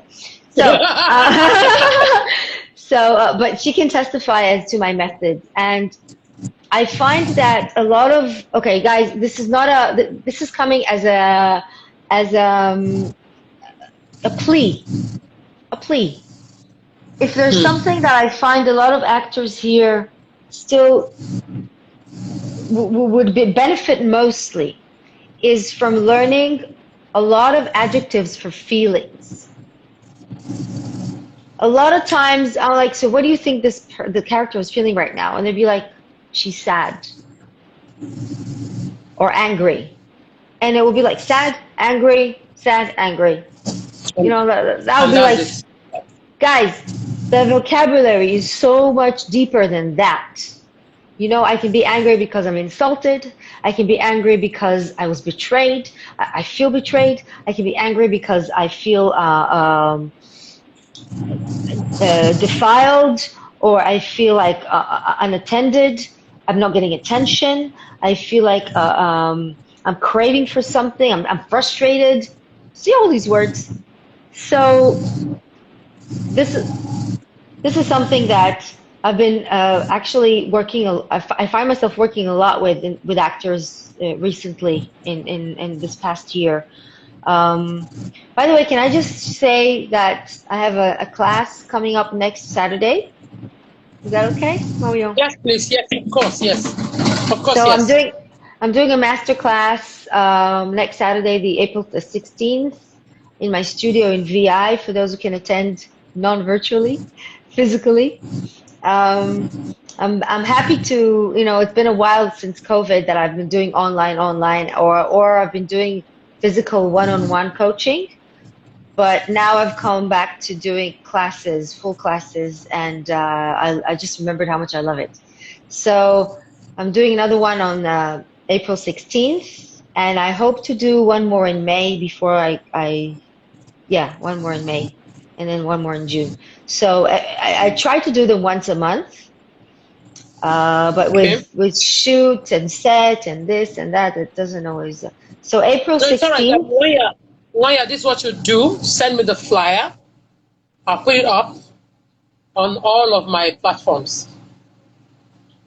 So, but she can testify as to my methods, and I find that a lot of okay, guys, this is not this is coming as as a plea, a plea. If there's something that I find a lot of actors here still would benefit mostly is from learning a lot of adjectives for feelings. A lot of times I'm like, so what do you think the character is feeling right now? And they'd be like, she's sad or angry. And it would be like sad, angry, sad, angry. You know, that would be like, guys, the vocabulary is so much deeper than that. You know, I can be angry because I'm insulted. I can be angry because I was betrayed. I feel betrayed. I can be angry because I feel defiled, or I feel like unattended. I'm not getting attention. I feel like I'm craving for something. I'm frustrated. See all these words. So this is something that I've been actually working. I find myself working a lot with actors recently in this past year. By the way, can I just say that I have a class coming up next Saturday? Is that okay, Mawuyon? Yes, please. Yes, of course. Yes, of course. So Yes. I'm doing a master class next Saturday, the April the 16th, in my studio in VI for those who can attend non-virtually, physically. I'm happy to, you know, it's been a while since COVID that I've been doing online, or I've been doing physical one-on-one coaching, but now I've come back to doing classes, full classes, and I just remembered how much I love it. So I'm doing another one on April 16th, and I hope to do one more in May before one more in May, and then one more in June. So I try to do them once a month, but with shoot and set and this and that, it doesn't always. So April 16th. It's all right. Wanya, this is what you do. Send me the flyer. I'll put it up on all of my platforms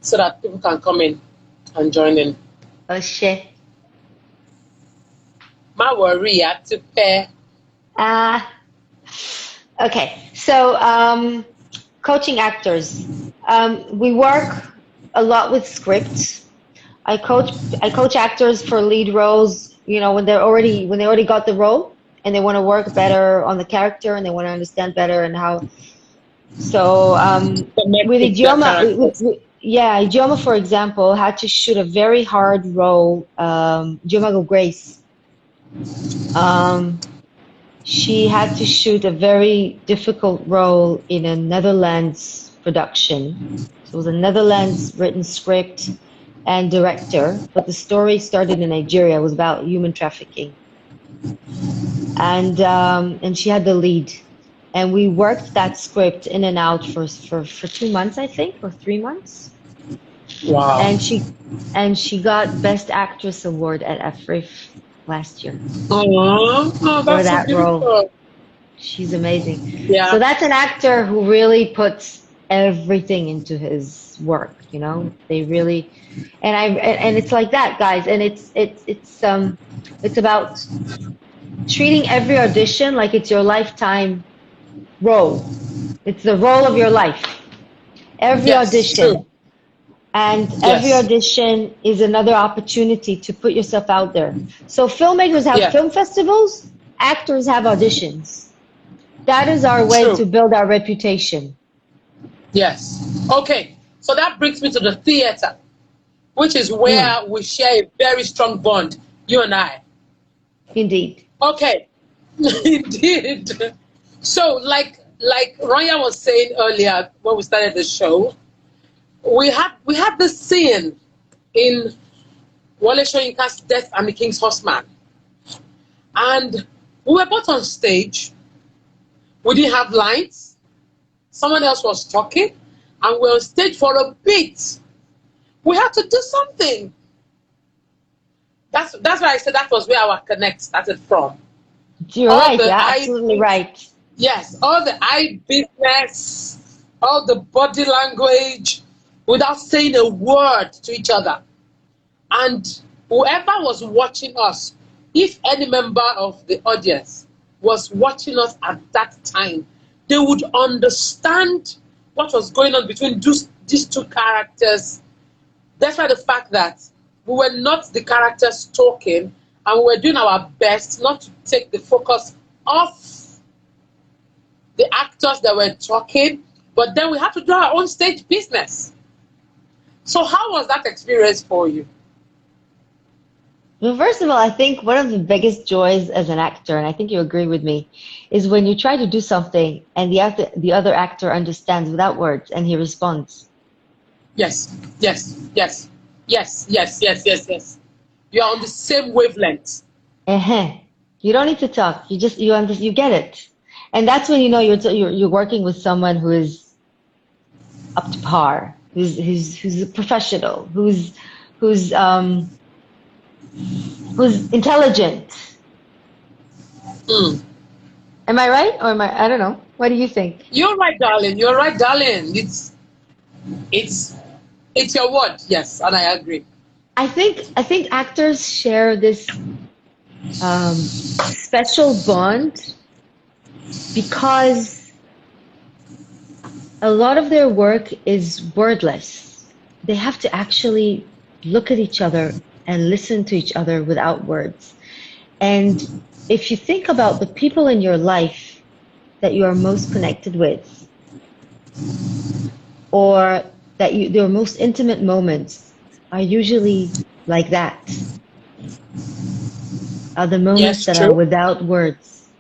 so that people can come in and join in. Oh shit. My worry to pay. Okay, so coaching actors. We work a lot with scripts. I coach actors for lead roles, you know, when they already got the role and they want to work better on the character and they want to understand better and how. So with Idioma, Idioma, for example, had to shoot a very hard role. Idioma Grace. She had to shoot a very difficult role in a Netherlands production. So it was a Netherlands written script and director, but the story started in Nigeria. It was about human trafficking, and she had the lead, and we worked that script in and out for 2 months, I think, or 3 months. Wow! And she got Best Actress award at AFRIF last year for that role. She's amazing. Yeah. So that's an actor who really puts everything into his work. You know, they really, and it's like that, guys. And it's about treating every audition like it's your lifetime role. It's the role of your life. Every audition. True. And every audition is another opportunity to put yourself out there. So filmmakers have film festivals, actors have auditions. That is our way to build our reputation. Yes. Okay. So that brings me to the theater, which is where we share a very strong bond, you and I. Indeed. Okay. Indeed. So like Ronya was saying earlier when we started the show, we had this scene in Wole Soyinka's Death and the King's Horseman. And we were both on stage. We didn't have lines. Someone else was talking. And we were on stage for a bit. We had to do something. That's why I said that was where our connect started from. You're right. You're absolutely right. Yes, all the eye business, all the body language, without saying a word to each other. And whoever was watching us, if any member of the audience was watching us at that time, they would understand what was going on between these two characters, despite the fact that we were not the characters talking, and we were doing our best not to take the focus off the actors that were talking, but then we had to do our own stage business. So how was that experience for you? Well, first of all, I think one of the biggest joys as an actor, and I think you agree with me, is when you try to do something and the other actor understands without words and he responds. Yes, yes, yes, yes, yes, yes, yes, yes. You are on the same wavelength. Uh-huh. You don't need to talk. You get it. And that's when you know you're working with someone who is up to par, who's a professional, who's who's intelligent. Mm. Am I right? Or I don't know. What do you think? You're right, darling. You're right, darling. It's it's your word. Yes, and I agree. I think actors share this special bond because a lot of their work is wordless. They have to actually look at each other and listen to each other without words. And if you think about the people in your life that you are most connected with, or that your most intimate moments are usually like that, are the moments Yes, that are true. without words.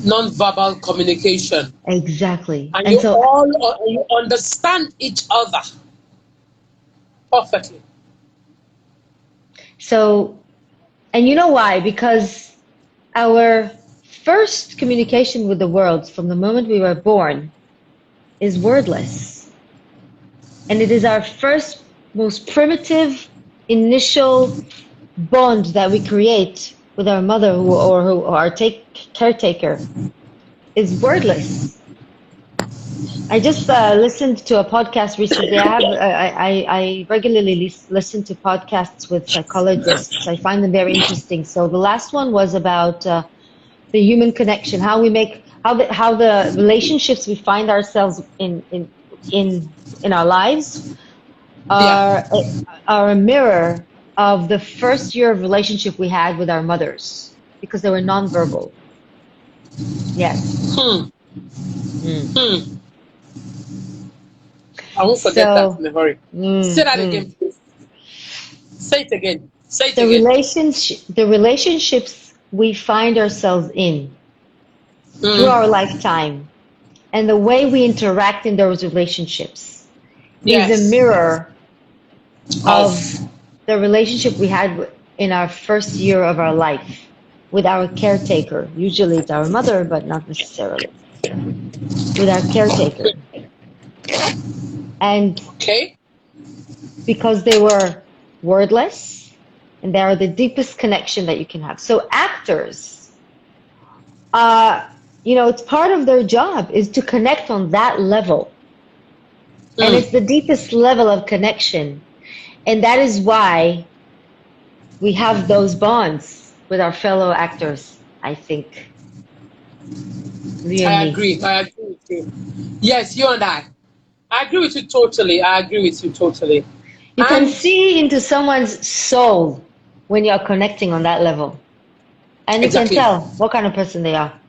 Non-verbal communication, Exactly. and And you so, all you understand each other perfectly. so, and you know why? Because our first communication with the world from the moment we were born is wordless. And it is our first, most primitive, initial bond that we create with our mother or our caretaker is wordless. I just listened to a podcast recently. I regularly listen to podcasts with psychologists. I find them very interesting. So the last one was about the human connection, how we make how the relationships we find ourselves in our lives Yeah. are are a mirror of the first year of relationship we had with our mothers because they were nonverbal. Yes. Hmm. Mm. Hmm. I won't forget that So, in a hurry. Say that again, mm. please. Say it again. Say it The again. relationships we find ourselves in through our Mm. lifetime and the way we interact in those relationships is a Yes. mirror of Of. the relationship we had in our first year of our life with our caretaker. Usually it's our mother, but not necessarily. With our caretaker. And Okay. because they were wordless, and they are the deepest connection that you can have. So actors, uh, it's part of their job is to connect on that level. And it's Mm. the deepest level of connection. And that is why we have those bonds with our fellow actors, I think. You and I me. agree. I agree with you. Yes, you and I. I agree with you totally. I agree with you totally. You can And see into someone's soul when you're connecting on that level. And you can exactly. tell what kind of person they are.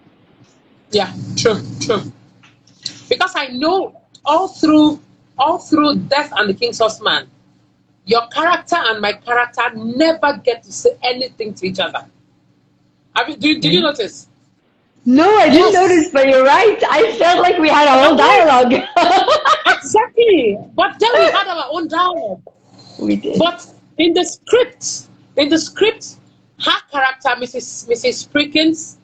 Yeah, true, true. Because I know all through Death and the King's Horseman, your character and my character never get to say anything to each other. Did you Hmm? notice? No, I didn't Yes. notice, but you're right. I felt like we had a whole Yes, dialogue. exactly. But then we had our own dialogue. We did. But in the script, her character, Mrs. Prickins,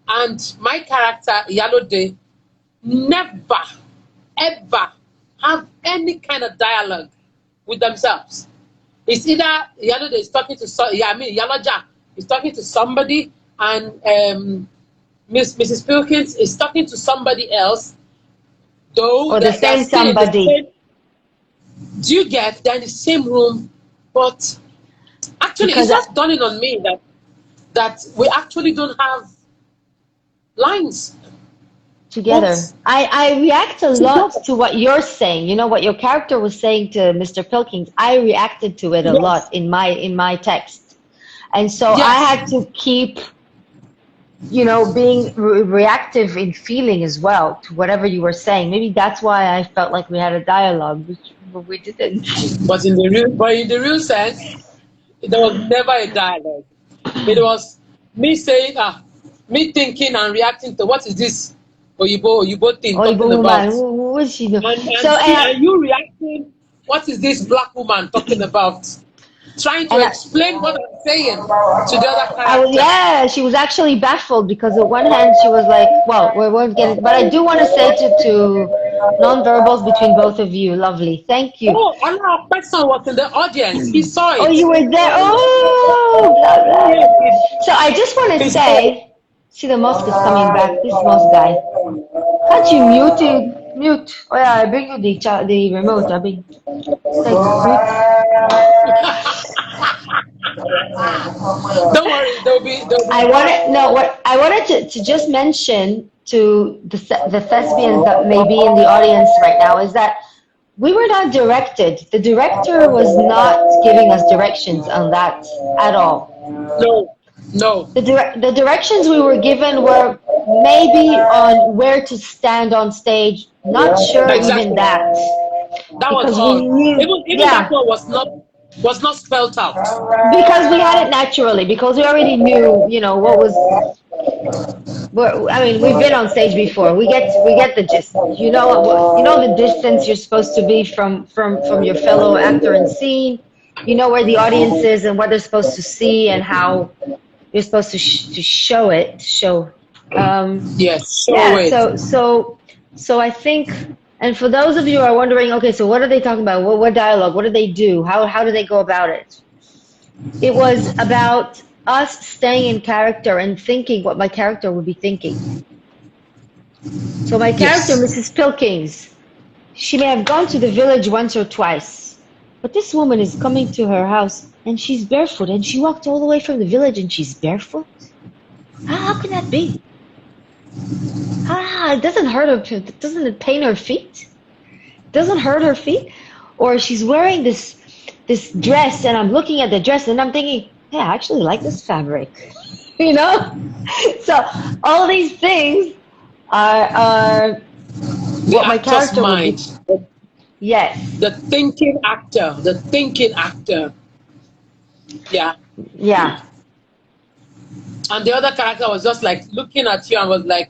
and my character, Yalode, never, ever have any kind of dialogue with themselves. It's either Yalode is talking to Yaloja is talking to somebody, and Mrs. Pilkins is talking to somebody else, though Or the they're same still in the somebody. same. Do you get? They're in the same room, but actually, it's Because just dawning on me that we actually don't have lines. together. But I react a lot together, to what you're saying. You know what your character was saying to Mr. Pilkins. I reacted to it a lot yes, in my text. And so I yes. had to keep, you know, being reactive in feeling as well to whatever you were saying. Maybe that's why I felt like we had a dialogue, which but we didn't. But in the real sense, there was never a dialogue. It was me saying, me thinking and reacting to what is this Oyibo thing Oh, Igbo talking woman, about, what is she doing? and So and you reacting, what is this black woman talking about? Trying to and explain what I'm saying to the other I was, character. yeah, she was actually baffled because on one hand she was like, well, we won't get it, but I do want to say to nonverbals between both of you, lovely, thank you. Oh, another person was in the audience. He saw Oh, it. you were there. Oh, blah blah. Yes, So I just want to he saw it. say, see the mosque is coming back. This mosque guy, can't you mute it? Mute. Oh yeah, I bring you the remote. I bring. Thanks. Mute. Don't worry, there'll be I more. wanted no what I wanted to just mention to the thespians that may be in the audience right now is that we were not directed. The director was not giving us directions on that at all. No, no. The directions we were given were maybe on where to stand on stage. Not sure even Exactly. that That was because we all. knew, Even that yeah, one was not spelled out. because we had it naturally because we already knew, you know, what was. I mean, we've been on stage before. We get the gist. You know you know the distance you're supposed to be from your fellow actor and scene. You know where the audience is and what they're supposed to see and how you're supposed to show it. Show. Yes, show Yeah. it. So I think. And for those of you who are wondering, okay, so what are they talking about? What dialogue? What do they do? How do they go about it? It was about us staying in character and thinking what my character would be thinking. So my character, Yes. Mrs. Pilkins, she may have gone to the village once or twice, but this woman is coming to her house and she's barefoot and she walked all the way from the village and she's barefoot? How can that be? It doesn't hurt her, doesn't it pain her feet? Doesn't hurt her feet? Or she's wearing this dress and I'm looking at the dress and I'm thinking, hey, I actually like this fabric. You know? So all these things are The what my actor's character would mind. be. Yes. The thinking actor. The thinking actor. Yeah. Yeah. And the other character was just like looking at you and was like,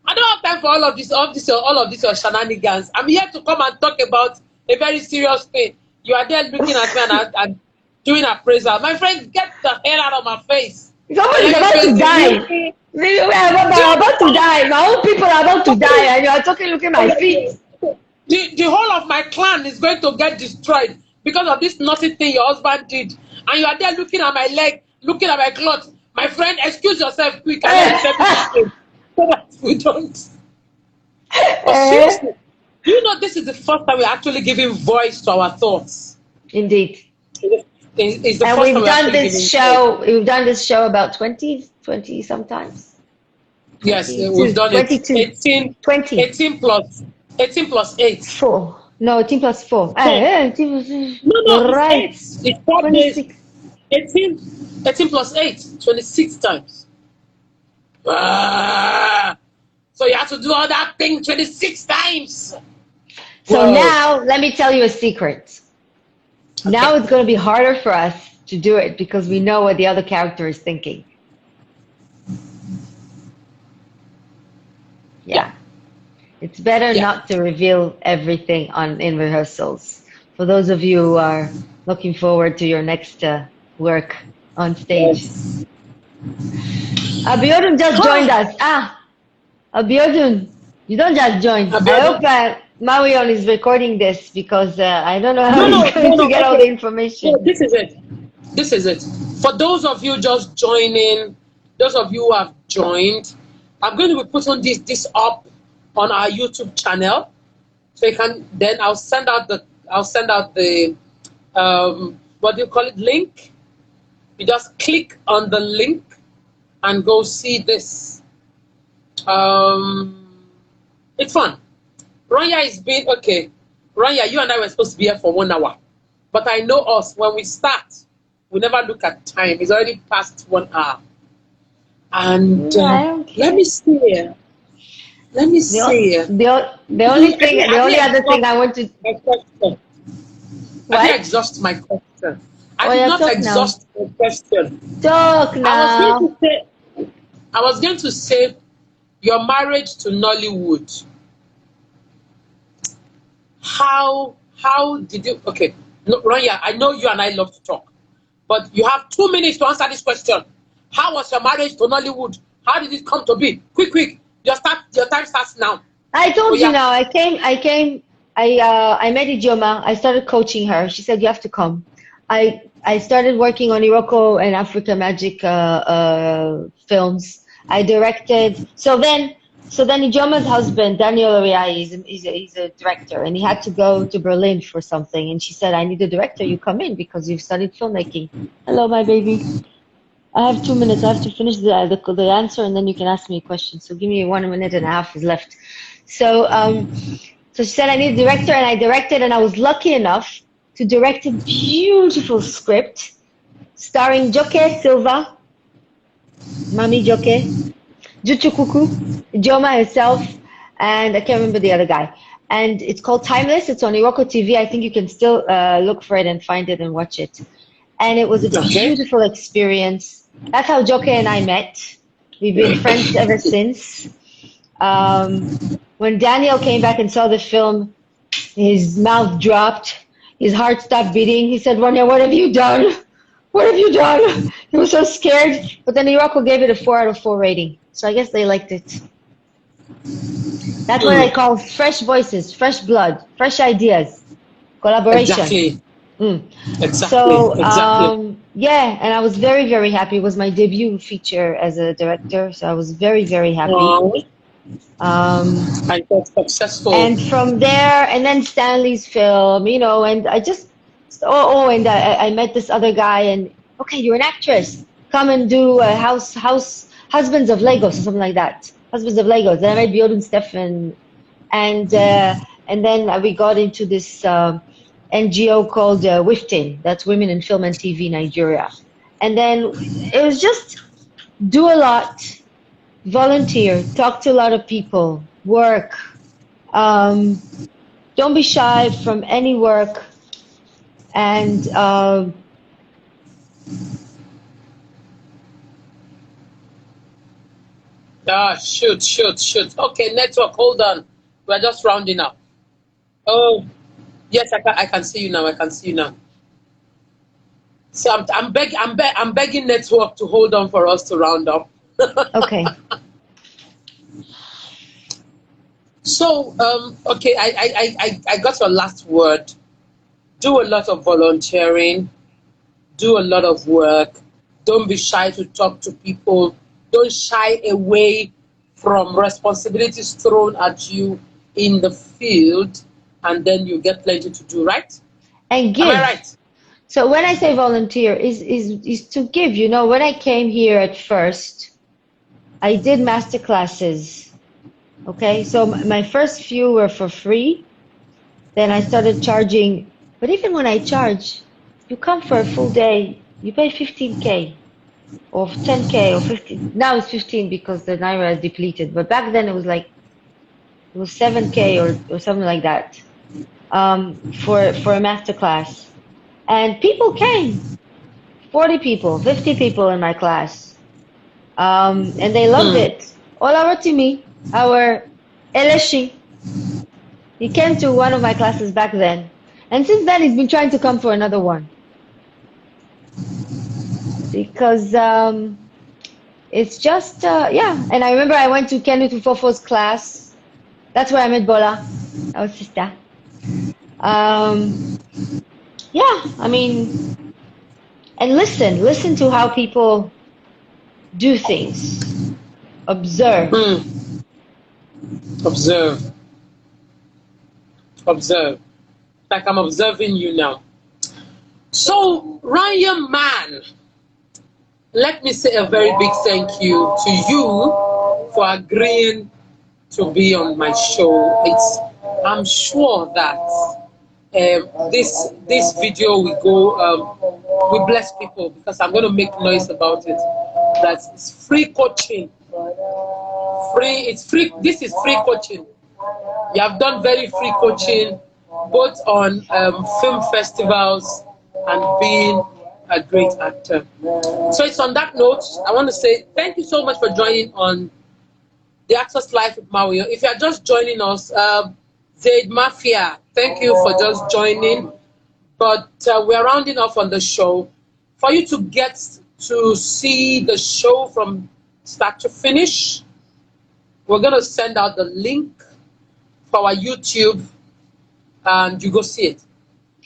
I don't have time for all of this your shenanigans. I'm here to come and talk about a very serious thing. You are there looking at me and doing appraisal. My friend, get the hell out of my face. And Somebody's let me about face to the die. real thing. We are Do you about to understand? die. My own people are about to die, Somebody, and you are talking, look at my feet. the whole of my clan is going to get destroyed because of this naughty thing your husband did. And you are there looking at my leg, looking at my clothes. My friend, excuse yourself quick and let me settle this thing so that we don't. But seriously, you know this is the first time we're actually giving voice to our thoughts. Indeed. It's the And first time we're actually giving voice. we've done this show about 20 sometimes. Yes, 22, we've done it 22, 18, 20, 18 plus 18 plus 8. 4. No, 18 plus 4. 4. No, You're it's right. 8. It's 4 days. 26. 18 plus 8, 26 times. So you have to do all that thing 26 times. So Whoa. now, let me tell you a secret. Now it's going to be harder for us to do it because we know what the other character is thinking. Yeah. It's better not to reveal everything in rehearsals. For those of you who are looking forward to your next work on stage. Yes. Abiodun just joined us. Abiodun, you don't just join. I hope Mawuyon is recording this because I don't know how he's going to get all the information. No, this is it. This is it. For those of you just joining, those of you who have joined. I'm going to be putting this up on our YouTube channel, so you can. Then I'll send out the what do you call it, link. You just click on the link and go see this. It's fun. Ronya is being okay. Ronya, you and I were supposed to be here for 1 hour, but I know us. When we start, we never look at time. It's already past 1 hour. And let me see. Let me see. The only other thing I want to. What? I didn't exhaust my question. I did not exhaust my question. Talk now. I was going to say your marriage to Nollywood. How did you? Okay, no, Ronya, I know you and I love to talk, but you have 2 minutes to answer this question. How was your marriage to Nollywood? How did it come to be? Quick. Your time starts now. I told you now. I met Ijoma. I started coaching her. She said you have to come. I started working on Iroko and Africa Magic films. I directed. So then Ijoma's husband, Daniel Oriai, he's a director, and he had to go to Berlin for something. And she said, I need a director. You come in because you've studied filmmaking. Hello, my baby. I have 2 minutes. I have to finish the answer, and then you can ask me a question. So give me 1 minute and a half is left. So she said I need a director, and I directed, and I was lucky enough to direct a beautiful script starring Joke Silva, Mami Joke, Juchukuku, Joma herself, and I can't remember the other guy. And it's called Timeless. It's on Iroko TV. I think you can still look for it and find it and watch it. And it was a beautiful experience. That's how Joke and I met. We've been friends ever since. When Daniel came back and saw the film, his mouth dropped. His heart stopped beating. He said, Ronya, what have you done? What have you done? He was so scared. But then Iroko gave it a 4 out of 4 rating. So I guess they liked it. That's what I call fresh voices, fresh blood, fresh ideas, collaboration. Exactly. Exactly. So, yeah, and I was very, very happy. It was my debut feature as a director, so I was very, very happy. I got successful. And from there, and then Stanley's film, and I just, and I met this other guy, and okay, you're an actress. Come and do Husbands of Lagos or something like that. Husbands of Lagos. Then I met Bjorn Stefan, and then we got into this NGO called WIFTIN. That's Women in Film and TV Nigeria. And then it was just do a lot, volunteer, talk to a lot of people, work. Don't be shy from any work. And shoot. Okay, network, hold on. We're just rounding up. Oh, yes, I can see you now. I can see you now. So I'm begging network to hold on for us to round up. Okay. So okay, I got your last word. Do a lot of volunteering. Do a lot of work. Don't be shy to talk to people. Don't shy away from responsibilities thrown at you in the field, and then you get plenty to do, right? And give. Am I right? So when I say volunteer, is to give. When I came here at first, I did master classes. Okay, so my first few were for free. Then I started charging. But even when I charge, you come for a full day, you pay 15K. Or 10K or 15. Now it's 15 because the Naira is depleted. But back then it was 7K or something like that for a master class. And people came. 40 people, 50 people in my class. And they loved it. Olaratimi, our Eleshi, he came to one of my classes back then. And since then he's been trying to come for another one. Because it's just, And I remember I went to Kenu Tufofo's class. That's where I met Bola, our sister. And listen to how people do things. Observe. Observe. Observe. Like I'm observing you now. So, Ronya Man, let me say a very big thank you to you for agreeing to be on my show. I'm sure that this video will go we bless people, because I'm going to make noise about it. That it's free coaching. It's free. This is free coaching. You have done very free coaching, both on film festivals and being a great actor. So it's on that note, I want to say thank you so much for joining on the Access Life with Mawuyon. If you are just joining us, Zaid Mafia, thank you for just joining. But we're rounding off on the show. For you to get to see the show from start to finish, we're going to send out the link for our YouTube, and you go see it.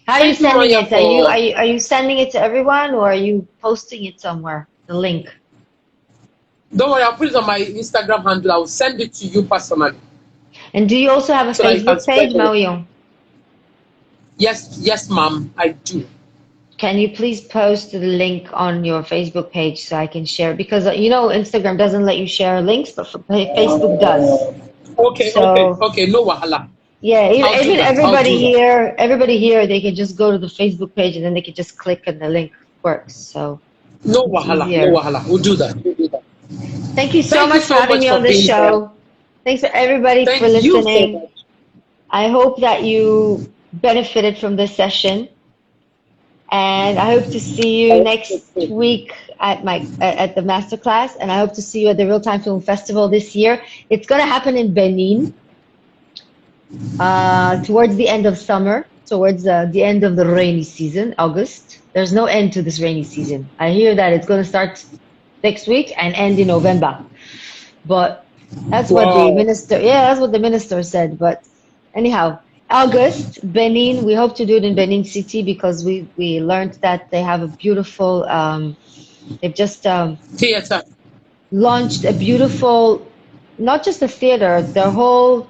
How are you sending it? Are you sending it to everyone, or are you posting it somewhere? The link. Don't worry, I'll put it on my Instagram handle. I will send it to you personally. And do you also have a Facebook page, Mawuyon? Yes, ma'am, I do. Can you please post the link on your Facebook page so I can share? Because Instagram doesn't let you share links, but Facebook does. Okay, no wahala. Yeah, even everybody here, they can just go to the Facebook page and then they can just click and the link works. So no wahala. We'll do that. Thank you so much for having me on this show. Thanks for everybody for listening. I hope that you benefited from this session, and I hope to see you next week at the masterclass, and I hope to see you at the Real Time Film Festival this year. It's going to happen in Benin. Towards the end of summer, towards the end of the rainy season, August. There's no end to this rainy season. I hear that it's going to start next week and end in November. But that's what the minister said. But anyhow, August, Benin, we hope to do it in Benin City, because we learned that they have a beautiful, they've just theater. Launched a beautiful, not just a theater, their whole,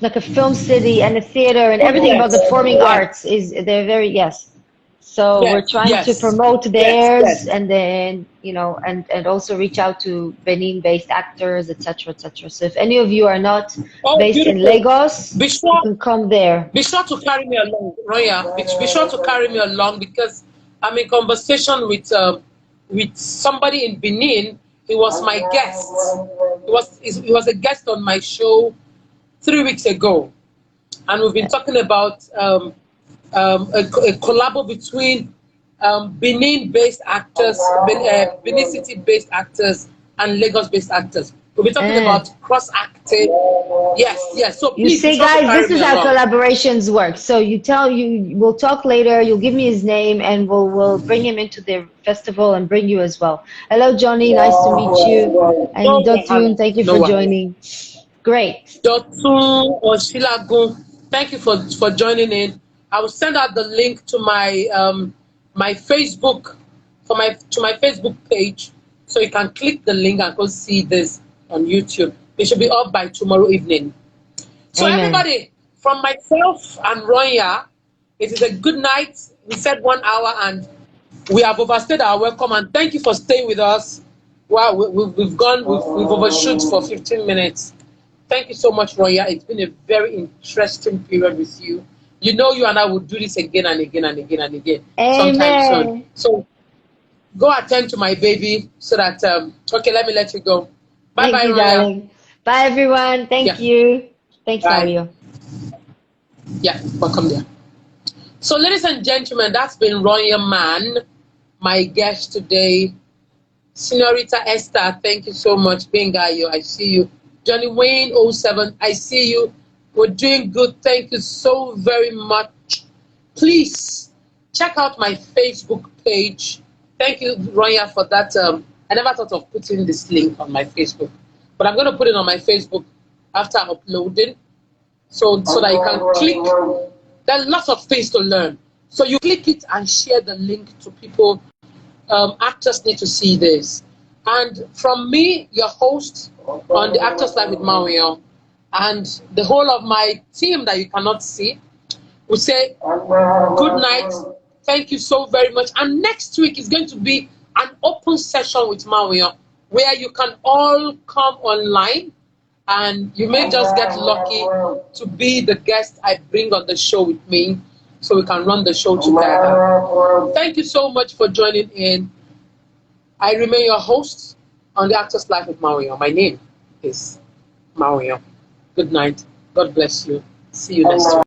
like a film city and a theater and everything about the performing arts they're very so we're trying to promote theirs and then and also reach out to Benin based actors, etc. So if any of you are not based in Lagos, you can come there. Be sure to carry me along, Ronya. Be sure to carry me along, because I'm in conversation with somebody in Benin. He was my guest. He was a guest on my show 3 weeks ago, and we've been talking about a collabo between Benin-based actors, Benin City-based actors, and Lagos-based actors. We'll be talking about cross-acting. Yes. So please, you see, guys, this is how collaborations work. So we'll talk later. You'll give me his name, and we'll bring him into the festival and bring you as well. Hello, Johnny. Nice to meet you. And Dotun, thank you for joining. Great. Dotun or Shilagun, thank you for joining in. I will send out the link to my my Facebook to my Facebook page, so you can click the link and go see this on YouTube. It should be up by tomorrow evening. So everybody, from myself and Ronya, it is a good night. We said 1 hour and we have overstayed our welcome, and thank you for staying with us. Wow, we've overshoot for 15 minutes. Thank you so much, Ronya. It's been a very interesting period with you. You know, you and I will do this again and again and again and again. Sometime soon. So go attend to my baby so that okay, let me let you go. Bye bye, Ronya. Darling. Bye everyone. Thank you. Thanks, Mario. Yeah, welcome there. So ladies and gentlemen, that's been Ronya Man, my guest today. Senorita Esther, thank you so much. Bengayo, I see you. Johnny Wayne 07, I see you. We're doing good. Thank you so very much. Please check out my Facebook page. Thank you, Ronya, for that. I never thought of putting this link on my Facebook, but I'm going to put it on my Facebook after uploading, so that you can click. There are lots of things to learn. So you click it and share the link to people. Actors need to see this. And from me, your host on the Actors Live with Mawuyon, and the whole of my team that you cannot see, we say good night. Thank you so very much. And next week is going to be an open session with Mawuyon, where you can all come online, and you may just get lucky to be the guest I bring on the show with me, so we can run the show together. Thank you so much for joining in. I remain your host on the Actors Live with Mawuyon. My name is Mawuyon. Good night. God bless you. See you next week.